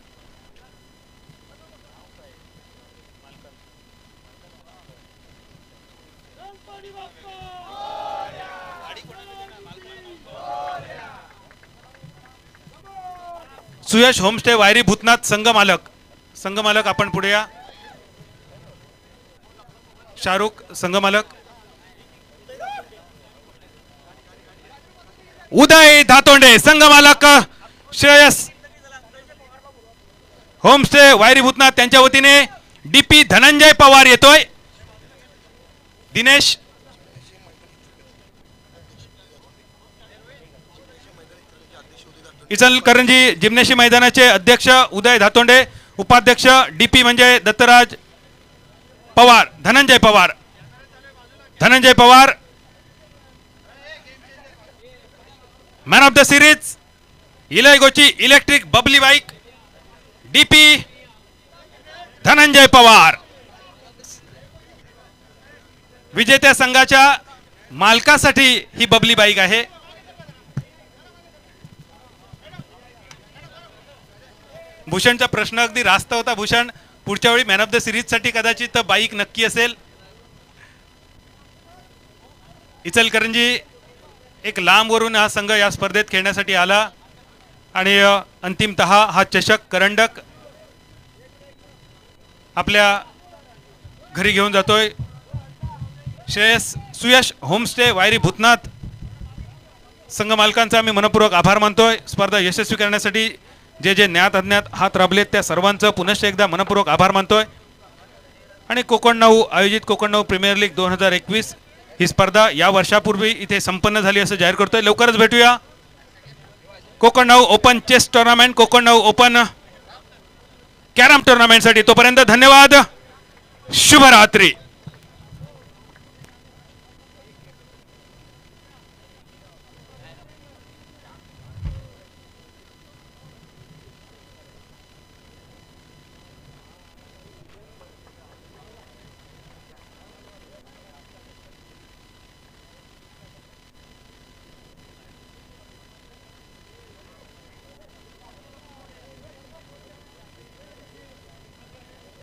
सुयश होमस्टे वायरी भूतनाथ संघ मालक आपण पुढे या. शाहरुख संघ मालक, उदय धातोंडे संघ मालक, श्रेयस होमस्टे वायरी भूतनाथ त्यांच्या वतीने डीपी धनंजय पवार येतोय. दिनेश इचलकरंजी जिम्नेशी मैदानाचे अध्यक्ष उदय धातोंडे, उपाध्यक्ष डीपी म्हणजे Dattaraj Pawar, Dhananjay Pawar, man of the series इलायगोची electric bubbly bike, DP Dhananjay Pawar. विजेत्या संघाच्या मालकासाठी ही बबली बाईक आहे. भूषणचा प्रश्न अगदी रास्त होता. भूषण, पुढच्या वेळी मॅन ऑफ द सिरीज साठी कदाचित बाईक नक्की असेल. इचलकरंजी एक लांबवरून हा संघ या स्पर्धेत खेळण्यासाठी आला आणि अंतिमतः हा चषक करंडक आपल्या घरी घेऊन जातोय. सुयश होमस्टे वायरी भूतनाथ संघ मालकांचा आम्ही मनपूर्वक आभार मानतोय. स्पर्धा यशस्वी करण्यासाठी जे जे ज्ञात अज्ञात हात राबलेत त्या सर्वांचं पुनश्च एकदा मनपूर्वक आभार मानतोय. आणि कोकण 9 आयोजित कोकण 9 प्रीमियर लीग 2021 ही स्पर्धा या वर्षापूर्वी इथे संपन्न झाली असं जाहीर करतोय. लवकरच भेटूया Konkan 9 open chess tournament, Konkan 9 open carrom टुर्नामेंटसाठी. तोपर्यंत धन्यवाद, शुभरात्री.